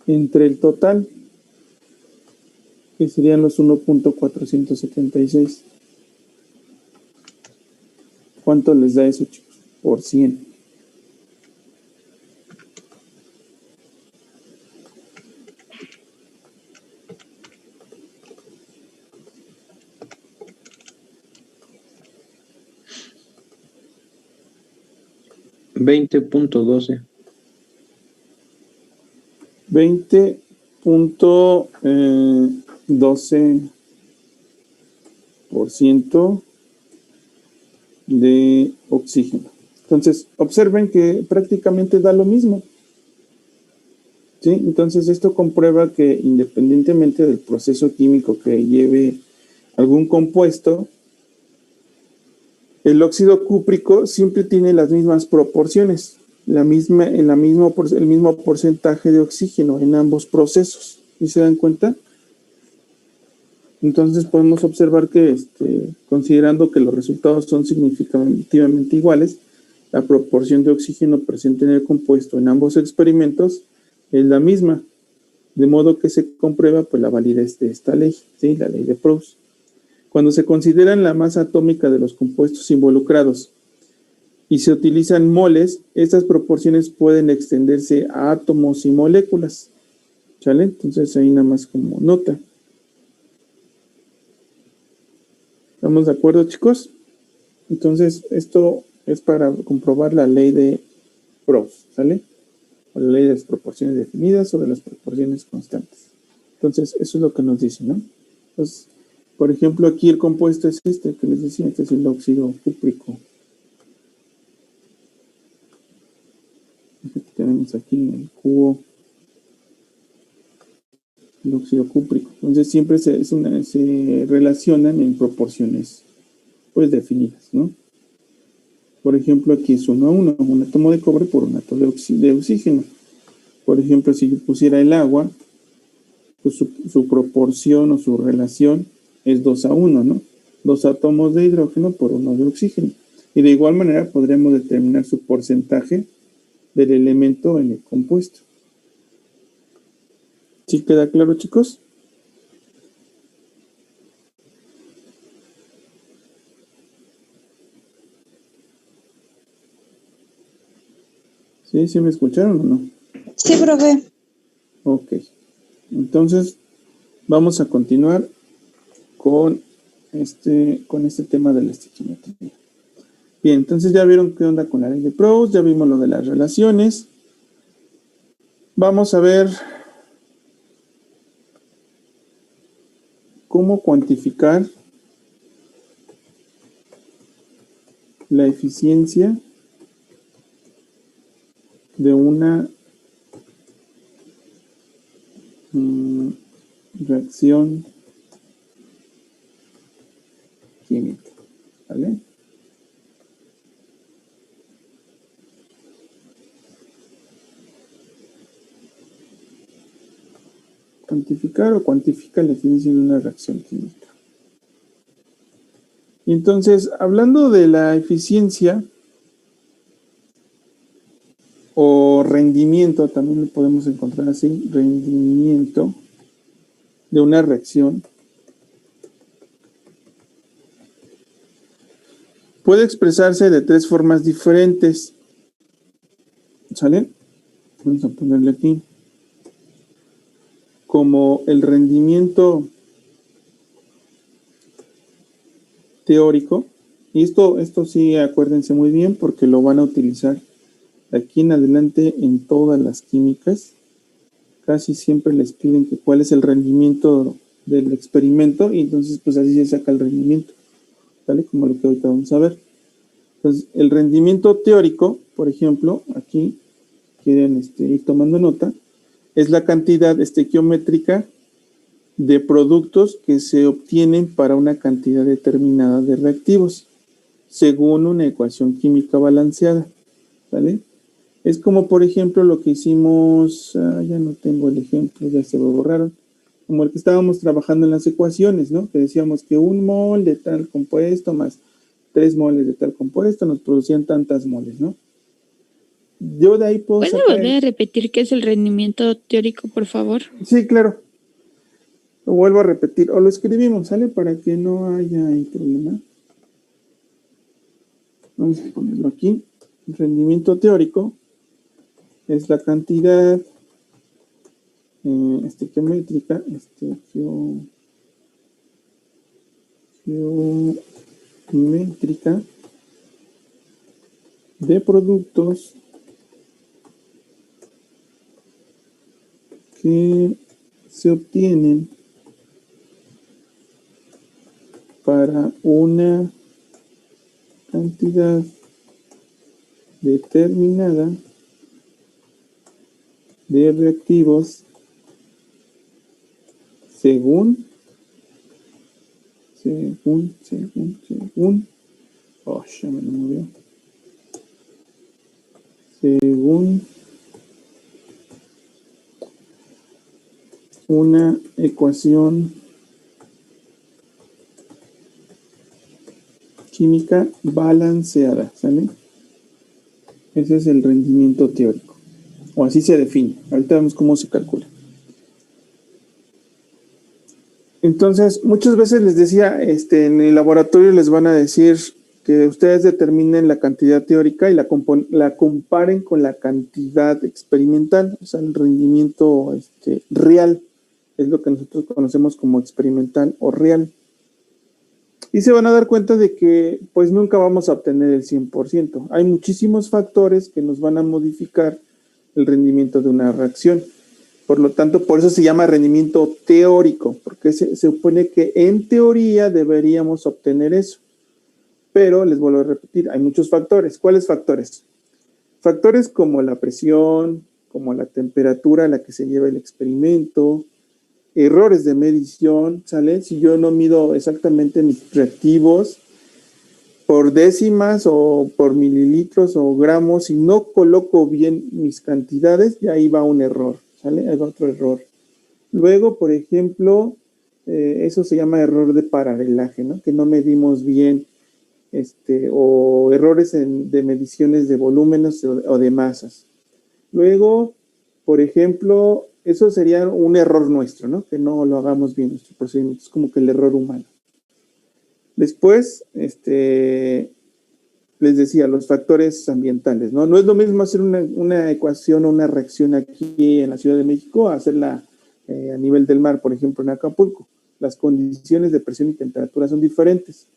entre el total, que serían los 1.476. ¿Cuánto les da eso, chicos? Por 100. $20.12. 20.12% de oxígeno. Entonces, observen que prácticamente da lo mismo. ¿Sí? Entonces, esto comprueba que independientemente del proceso químico que lleve algún compuesto, el óxido cúprico siempre tiene las mismas proporciones, el mismo porcentaje de oxígeno en ambos procesos. ¿Sí se dan cuenta? Entonces podemos observar que, considerando que los resultados son significativamente iguales, la proporción de oxígeno presente en el compuesto en ambos experimentos es la misma, de modo que se comprueba pues la validez de esta ley, ¿sí? La ley de Proust. Cuando se consideran la masa atómica de los compuestos involucrados y se utilizan moles, estas proporciones pueden extenderse a átomos y moléculas. ¿Sale? Entonces ahí nada más como nota. ¿Estamos de acuerdo, chicos? Entonces esto es para comprobar la ley de Proust, ¿sale? O la ley de las proporciones definidas o de las proporciones constantes. Entonces, eso es lo que nos dice, ¿no? Entonces, por ejemplo, aquí el compuesto es este que les decía, este es el óxido cúprico. Tenemos aquí el cubo, el óxido cúprico. Entonces, siempre se relacionan en proporciones, pues, definidas, ¿no? Por ejemplo, aquí es 1 a 1, un átomo de cobre por un átomo de oxígeno. Por ejemplo, si yo pusiera el agua, pues su proporción o su relación es 2 a 1, ¿no? 2 átomos de hidrógeno por 1 de oxígeno. Y de igual manera podremos determinar su porcentaje del elemento en el compuesto. ¿Sí queda claro, chicos? ¿Sí? ¿Sí me escucharon o no? Sí, profe. Ok. Entonces, vamos a continuar con este tema de la estequiometría. Bien, entonces ya vieron qué onda con la ley de Proust, ya vimos lo de las relaciones. Vamos a ver cómo cuantificar la eficiencia de una reacción química, ¿vale? Cuantificar o cuantifica la eficiencia de una reacción química. Y entonces, hablando de la eficiencia o rendimiento, también lo podemos encontrar así, rendimiento de una reacción, puede expresarse de 3 formas diferentes. ¿Sale? Vamos a ponerle aquí. Como el rendimiento teórico. Y esto sí, acuérdense muy bien porque lo van a utilizar de aquí en adelante en todas las químicas. Casi siempre les piden que cuál es el rendimiento del experimento y entonces pues así se saca el rendimiento. ¿Vale? Como lo que ahorita vamos a ver. Entonces, el rendimiento teórico, por ejemplo, aquí quieren ir tomando nota, es la cantidad estequiométrica de productos que se obtienen para una cantidad determinada de reactivos, según una ecuación química balanceada. ¿Vale? Es como, por ejemplo, lo que hicimos, ya no tengo el ejemplo, ya se lo borraron, como el que estábamos trabajando en las ecuaciones, ¿no? Que decíamos que 1 mol de tal compuesto más 3 moles de tal compuesto nos producían tantas moles, ¿no? Yo de ahí puedo sacar... ¿Puede volver a repetir qué es el rendimiento teórico, por favor? Sí, claro. Lo vuelvo a repetir. O lo escribimos, ¿sale? Para que no haya ahí problema. Vamos a ponerlo aquí. El rendimiento teórico es la cantidad estequiométrica, geométrica de productos que se obtienen para una cantidad determinada de reactivos según oh, ya me lo movió. Según una ecuación química balanceada, ¿sale? Ese es el rendimiento teórico, o así se define. Ahorita vemos cómo se calcula. Entonces, muchas veces les decía, en el laboratorio les van a decir que ustedes determinen la cantidad teórica y la comparen con la cantidad experimental, o sea, el rendimiento real, es lo que nosotros conocemos como experimental o real. Y se van a dar cuenta de que pues nunca vamos a obtener el 100%. Hay muchísimos factores que nos van a modificar el rendimiento de una reacción. Por lo tanto, por eso se llama rendimiento teórico, porque se supone que en teoría deberíamos obtener eso. Pero les vuelvo a repetir, hay muchos factores. ¿Cuáles factores? Factores como la presión, como la temperatura a la que se lleva el experimento, errores de medición, ¿sale? Si yo no mido exactamente mis reactivos por décimas o por mililitros o gramos, si no coloco bien mis cantidades, ya ahí va un error, ¿sale? Ahí va otro error. Luego, por ejemplo, eso se llama error de paralelaje, ¿no? Que no medimos bien, o errores de mediciones de volúmenes o de masas. Luego, por ejemplo, eso sería un error nuestro, ¿no? Que no lo hagamos bien nuestro procedimiento, es como que el error humano. Después, les decía, los factores ambientales, ¿no? No es lo mismo hacer una ecuación o una reacción aquí en la Ciudad de México a hacerla a nivel del mar, por ejemplo, en Acapulco. Las condiciones de presión y temperatura son diferentes.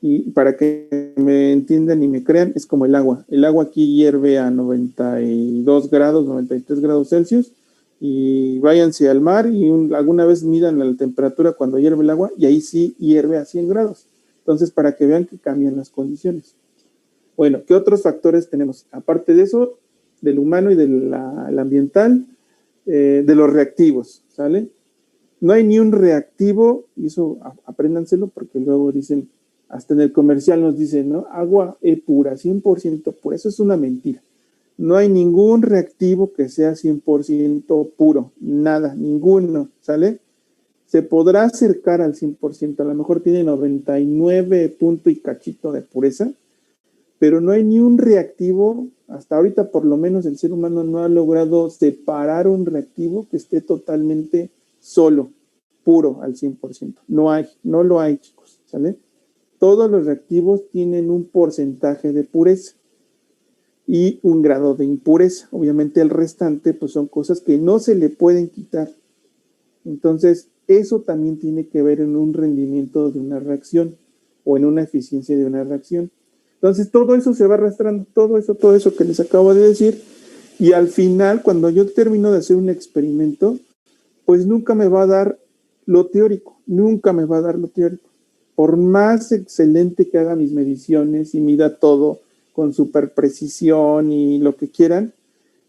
Y para que me entiendan y me crean, es como el agua. El agua aquí hierve a 92 grados, 93 grados Celsius, y váyanse al mar y alguna vez midan la temperatura cuando hierve el agua, y ahí sí hierve a 100 grados. Entonces, para que vean que cambian las condiciones. Bueno, ¿qué otros factores tenemos? Aparte de eso, del humano y del ambiental, de los reactivos, ¿sale? No hay ni un reactivo, y eso apréndanselo porque luego dicen, hasta en el comercial nos dicen, ¿no? Agua pura, 100% pura. Eso es una mentira. No hay ningún reactivo que sea 100% puro. Nada, ninguno, ¿sale? Se podrá acercar al 100%. A lo mejor tiene 99 punto y cachito de pureza, pero no hay ni un reactivo. Hasta ahorita, por lo menos, el ser humano no ha logrado separar un reactivo que esté totalmente solo, puro al 100%. No hay, no lo hay, chicos, ¿sale? Todos los reactivos tienen un porcentaje de pureza y un grado de impureza. Obviamente el restante pues son cosas que no se le pueden quitar. Entonces eso también tiene que ver en un rendimiento de una reacción o en una eficiencia de una reacción. Entonces todo eso se va arrastrando, todo eso que les acabo de decir, y al final cuando yo termino de hacer un experimento, pues nunca me va a dar lo teórico, nunca me va a dar lo teórico. Por más excelente que haga mis mediciones y mida todo con super precisión y lo que quieran,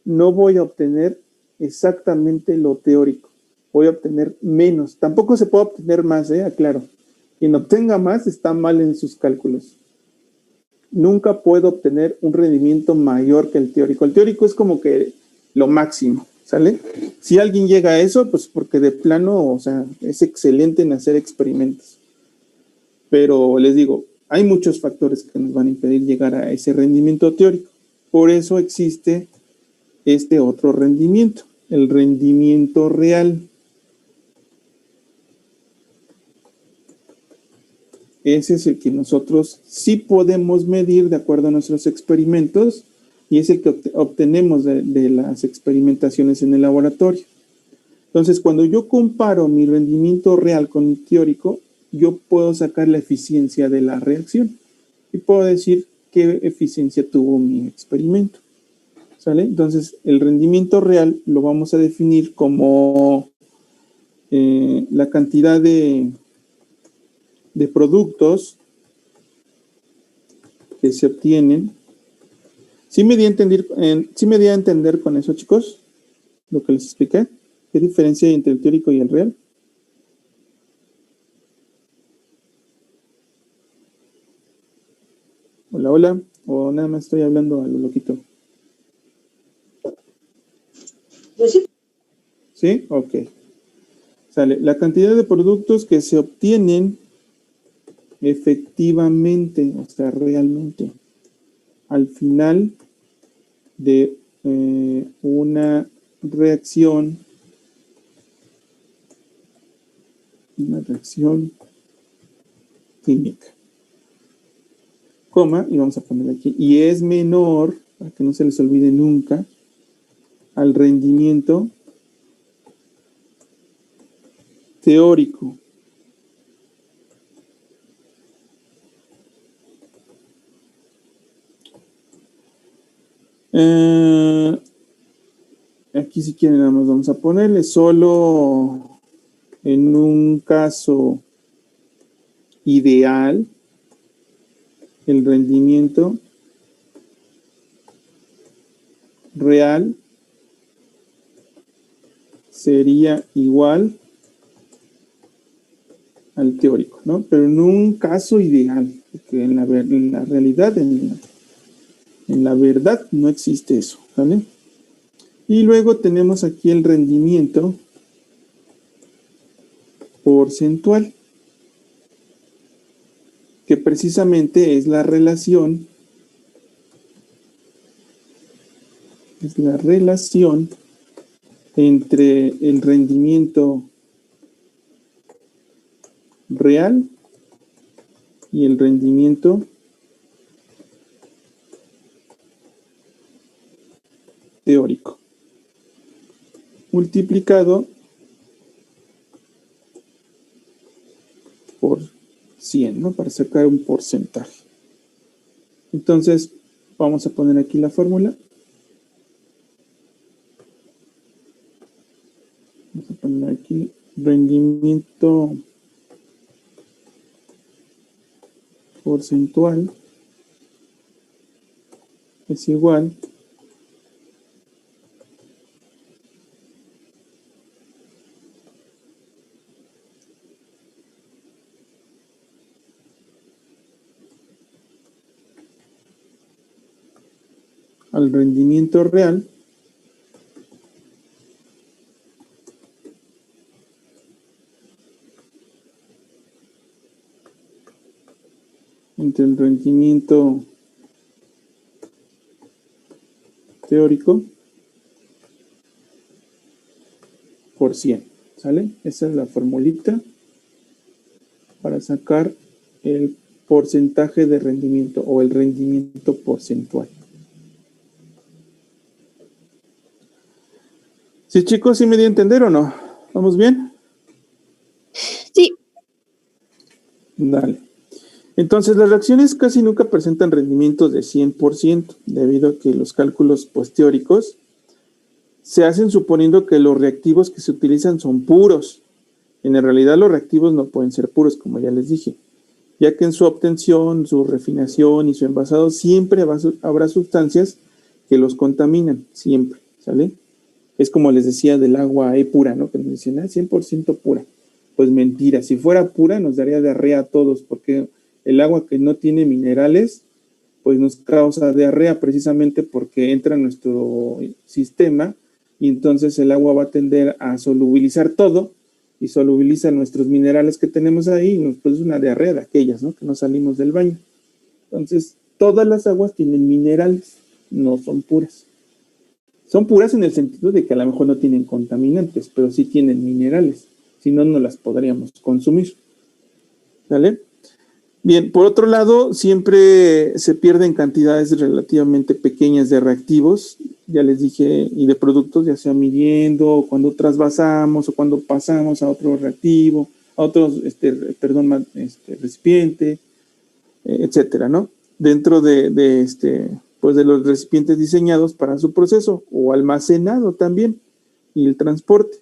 no voy a obtener exactamente lo teórico. Voy a obtener menos. Tampoco se puede obtener más, aclaro. Quien obtenga más está mal en sus cálculos. Nunca puedo obtener un rendimiento mayor que el teórico. El teórico es como que lo máximo, ¿sale? Si alguien llega a eso, pues porque de plano, o sea, es excelente en hacer experimentos. Pero les digo, hay muchos factores que nos van a impedir llegar a ese rendimiento teórico. Por eso existe este otro rendimiento, el rendimiento real. Ese es el que nosotros sí podemos medir de acuerdo a nuestros experimentos y es el que obtenemos de las experimentaciones en el laboratorio. Entonces, cuando yo comparo mi rendimiento real con mi teórico, yo puedo sacar la eficiencia de la reacción y puedo decir qué eficiencia tuvo mi experimento, ¿sale? Entonces, el rendimiento real lo vamos a definir como la cantidad de productos que se obtienen. ¿Sí me di a entender con eso, chicos? Lo que les expliqué. ¿Qué diferencia hay entre el teórico y el real? Hola, hola. O nada más estoy hablando a lo loquito. ¿Sí? Ok. Sale. La cantidad de productos que se obtienen efectivamente, o sea, realmente, al final de una reacción química, coma, y vamos a poner aquí, y es menor, para que no se les olvide nunca, al rendimiento teórico. aquí si quieren nada más vamos a ponerle solo en un caso ideal el rendimiento real sería igual al teórico, ¿no? Pero en un caso ideal, porque en la realidad, en la verdad no existe eso, ¿vale? Y luego tenemos aquí el rendimiento porcentual, que precisamente es la relación entre el rendimiento real y el rendimiento teórico, multiplicado por 100, ¿no? Para sacar un porcentaje. Entonces, vamos a poner aquí la fórmula. Vamos a poner aquí rendimiento porcentual es igual al rendimiento real entre el rendimiento teórico por 100, ¿sale? Esa es la formulita para sacar el porcentaje de rendimiento o el rendimiento porcentual. ¿Sí, chicos? ¿Sí me di a entender o no? ¿Vamos bien? Sí. Dale. Entonces, las reacciones casi nunca presentan rendimientos de 100%, debido a que los cálculos teóricos se hacen suponiendo que los reactivos que se utilizan son puros. En realidad, los reactivos no pueden ser puros, como ya les dije, ya que en su obtención, su refinación y su envasado siempre habrá sustancias que los contaminan, siempre, ¿sale? Es como les decía del agua pura, ¿no? Que nos decían, 100% pura. Pues mentira, si fuera pura nos daría diarrea a todos, porque el agua que no tiene minerales, pues nos causa diarrea precisamente porque entra en nuestro sistema y entonces el agua va a tender a solubilizar todo y solubiliza nuestros minerales que tenemos ahí y nos produce una diarrea de aquellas, ¿no? Que no salimos del baño. Entonces, todas las aguas tienen minerales, no son puras. Son puras en el sentido de que a lo mejor no tienen contaminantes, pero sí tienen minerales, si no, no las podríamos consumir. ¿Vale? Bien, por otro lado, siempre se pierden cantidades relativamente pequeñas de reactivos, ya les dije, y de productos, ya sea midiendo, cuando trasvasamos o cuando pasamos a otro reactivo, a otro recipiente, etcétera, ¿no? Dentro de los recipientes diseñados para su proceso o almacenado también y el transporte,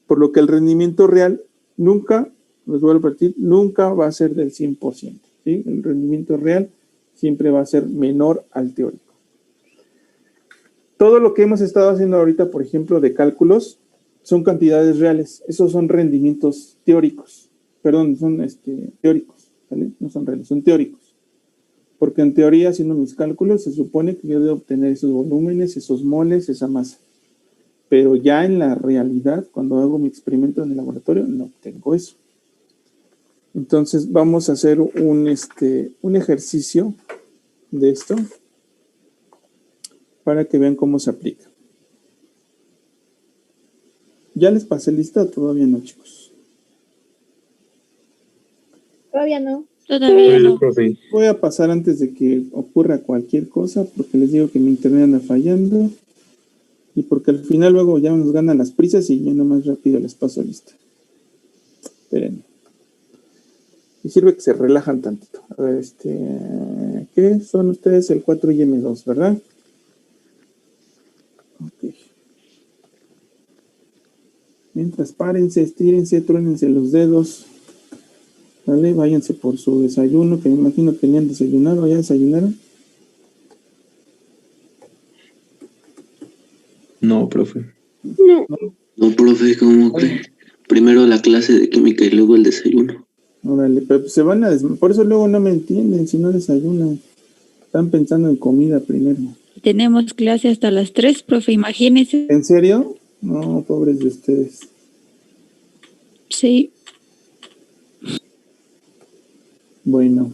por lo que el rendimiento real nunca, les vuelvo a repetir, nunca va a ser del 100%, ¿sí? El rendimiento real siempre va a ser menor al teórico. Todo lo que hemos estado haciendo ahorita, por ejemplo, de cálculos, son cantidades reales. Esos son rendimientos teóricos. Perdón, son teóricos, ¿vale? No son reales, son teóricos. Porque en teoría, haciendo mis cálculos, se supone que yo debo obtener esos volúmenes, esos moles, esa masa. Pero ya en la realidad, cuando hago mi experimento en el laboratorio, no obtengo eso. Entonces, vamos a hacer un ejercicio de esto para que vean cómo se aplica. ¿Ya les pasé lista o todavía no, chicos? Todavía no. Todavía no. Voy a pasar antes de que ocurra cualquier cosa, porque les digo que mi internet anda fallando y porque al final luego ya nos ganan las prisas y ya nomás rápido les paso lista. Esperen. Y sirve que se relajan tantito. A ver, ¿qué son ustedes? El 4 y M2, ¿verdad? Ok. Mientras párense, estírense, truénense los dedos. ¿Vale? Váyanse por su desayuno, que me imagino que ni han desayunado. ¿Ya desayunaron? No, profe. No. No, profe, como que primero la clase de química y luego el desayuno. Órale, pero pues se van a por eso luego no me entienden si no desayunan. Están pensando en comida primero. Tenemos clase hasta las 3, profe, imagínese. ¿En serio? No, pobres de ustedes. Sí. Bueno.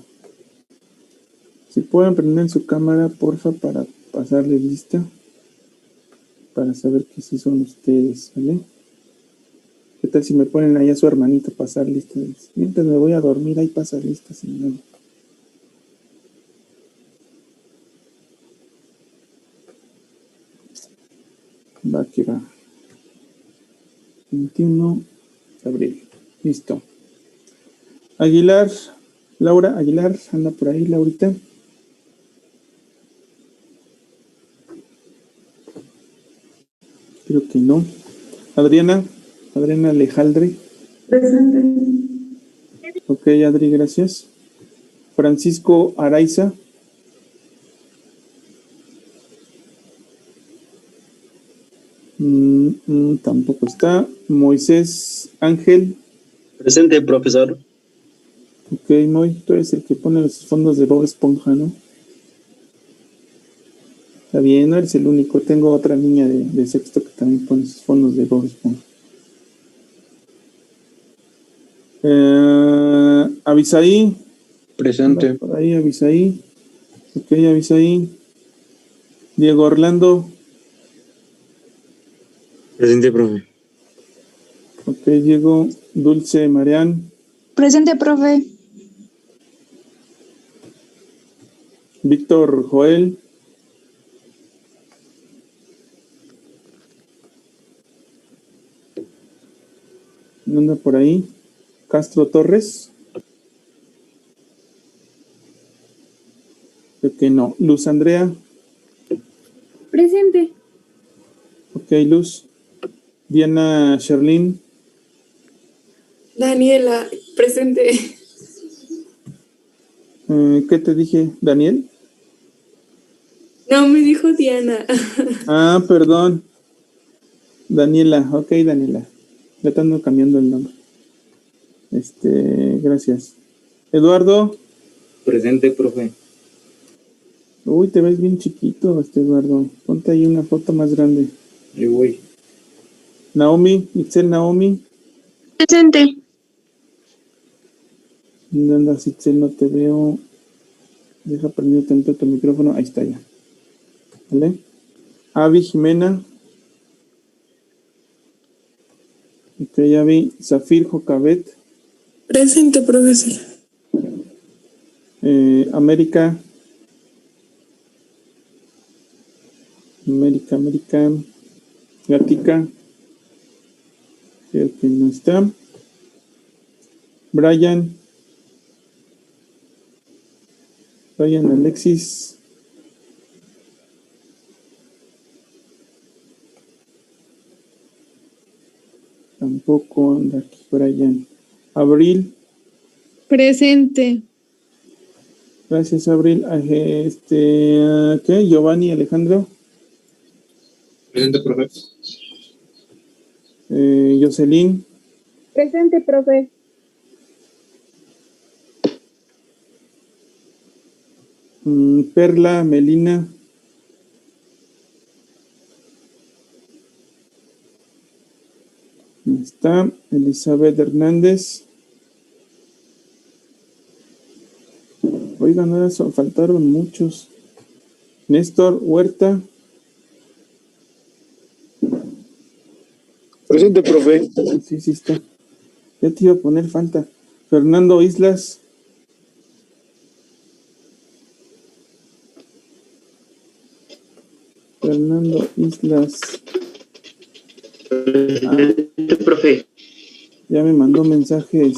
Si pueden prender su cámara, porfa, para pasarles lista. Para saber que sí son ustedes, ¿vale? ¿Qué tal si me ponen ahí a su hermanito a pasar lista? Mientras me voy a dormir, ahí pasa lista, señor. Va que va. 21 de abril. Listo. Aguilar, Laura Aguilar, anda por ahí, Laurita. Creo que no. Adriana Alejandre. Presente. Ok, Adri, gracias. Francisco Araiza. Tampoco está. Moisés Ángel. Presente, profesor. Ok, Moy, tú eres el que pone los fondos de Bob Esponja, ¿no? Está bien, no eres el único. Tengo otra niña de sexto que también pone sus fondos de Bob Esponja. Avisaí. Presente. Por ahí, Avisaí. Ok, Avisaí. Diego Orlando. Presente, profe. Ok, Diego. Dulce Marián. Presente, profe. Víctor Joel. ¿Anda por ahí? Castro Torres. Creo que no. Luz Andrea. Presente. Ok, Luz. Diana Sherlyn. Daniela, presente. ¿Qué te dije? ¿Daniel? No, me dijo Diana. Ah, perdón. Daniela. Ok, Daniela. Ya te ando cambiando el nombre. Gracias. Eduardo. Presente, profe. Uy, te ves bien chiquito, Eduardo. Ponte ahí una foto más grande. Ahí voy. Naomi, Itzel Naomi. Presente. ¿Dónde andas, Itzel? No te veo. Deja prendido tanto tu micrófono. Ahí está ya. ¿Vale? Avi Jimena. Ok, ya vi. Zafir Jocabet. Presente, profesor. América. Gatica. Creo que no está. Brian Alexis. Tampoco anda aquí Brian. Abril. Presente. Gracias, Abril. ¿Qué? Giovanni Alejandro. Presente, profe. Jocelyn. Presente, profe. Perla Melina. Ahí está. Elizabeth Hernández. Oigan, ahora faltaron muchos. Néstor Huerta. Presente, profe. Sí está. Ya te iba a poner falta. Fernando Islas. Profe. Ya me mandó mensaje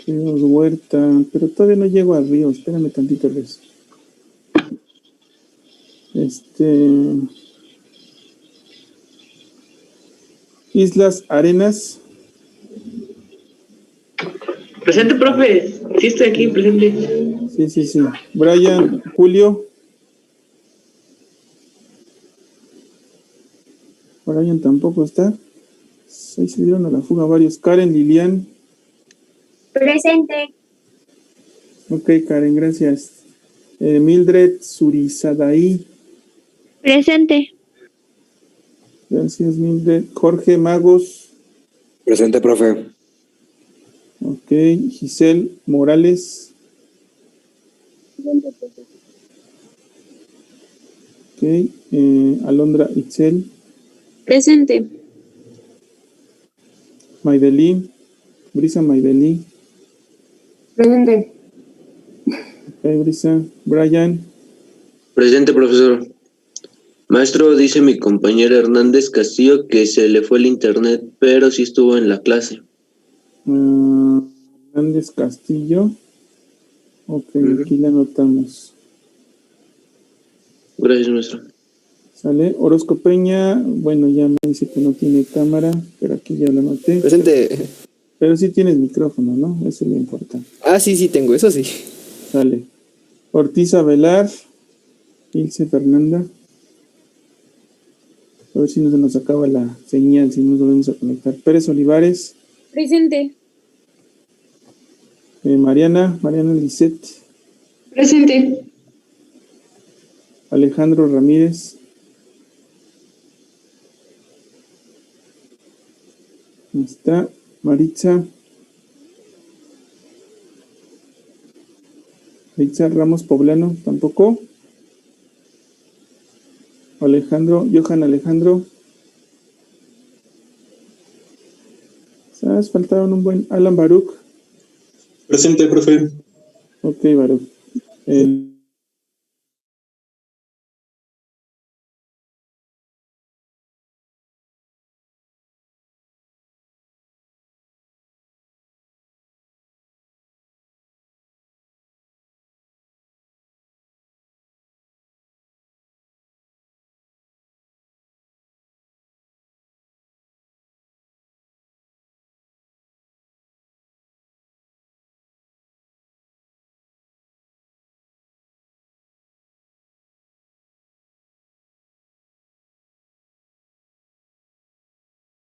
Ríos Huerta, pero todavía no llego a Río. Espérame tantito, Ríos. Islas Arenas. Presente, profe. Sí, estoy aquí, presente. Sí. Brian, Julio. Brian tampoco está. Ahí se dieron a la fuga varios. Karen, Lilian. Presente. Ok, Karen, gracias. Mildred Surizadaí. Presente. Gracias, Mildred. Jorge Magos. Presente, profe. Ok, Giselle Morales. Ok, Alondra Itzel. Presente. Maidelín. Brisa Maidelín. Presente. Ok, Brisa. Brian. Presente, profesor. Maestro, dice mi compañera Hernández Castillo que se le fue el internet, pero sí estuvo en la clase. Hernández Castillo. Ok, aquí le anotamos. Gracias, maestro. Sale. Orozco Peña. Bueno, ya me dice que no tiene cámara, pero aquí ya lo anoté. Presente. Pero sí tienes micrófono, ¿no? Eso es lo importante. Ah, sí, tengo, eso sí. Sale. Ortiz Avelar. Ilse Fernanda. A ver si no se nos acaba la señal, si nos volvemos a conectar. Pérez Olivares. Presente. Mariana Lisette. Presente. Alejandro Ramírez. Ahí está. Maritza Ramos Poblano, tampoco. Johan Alejandro. ¿Sabes? Faltaron un buen. Alan Baruch. Presente, profe. Ok, Baruch.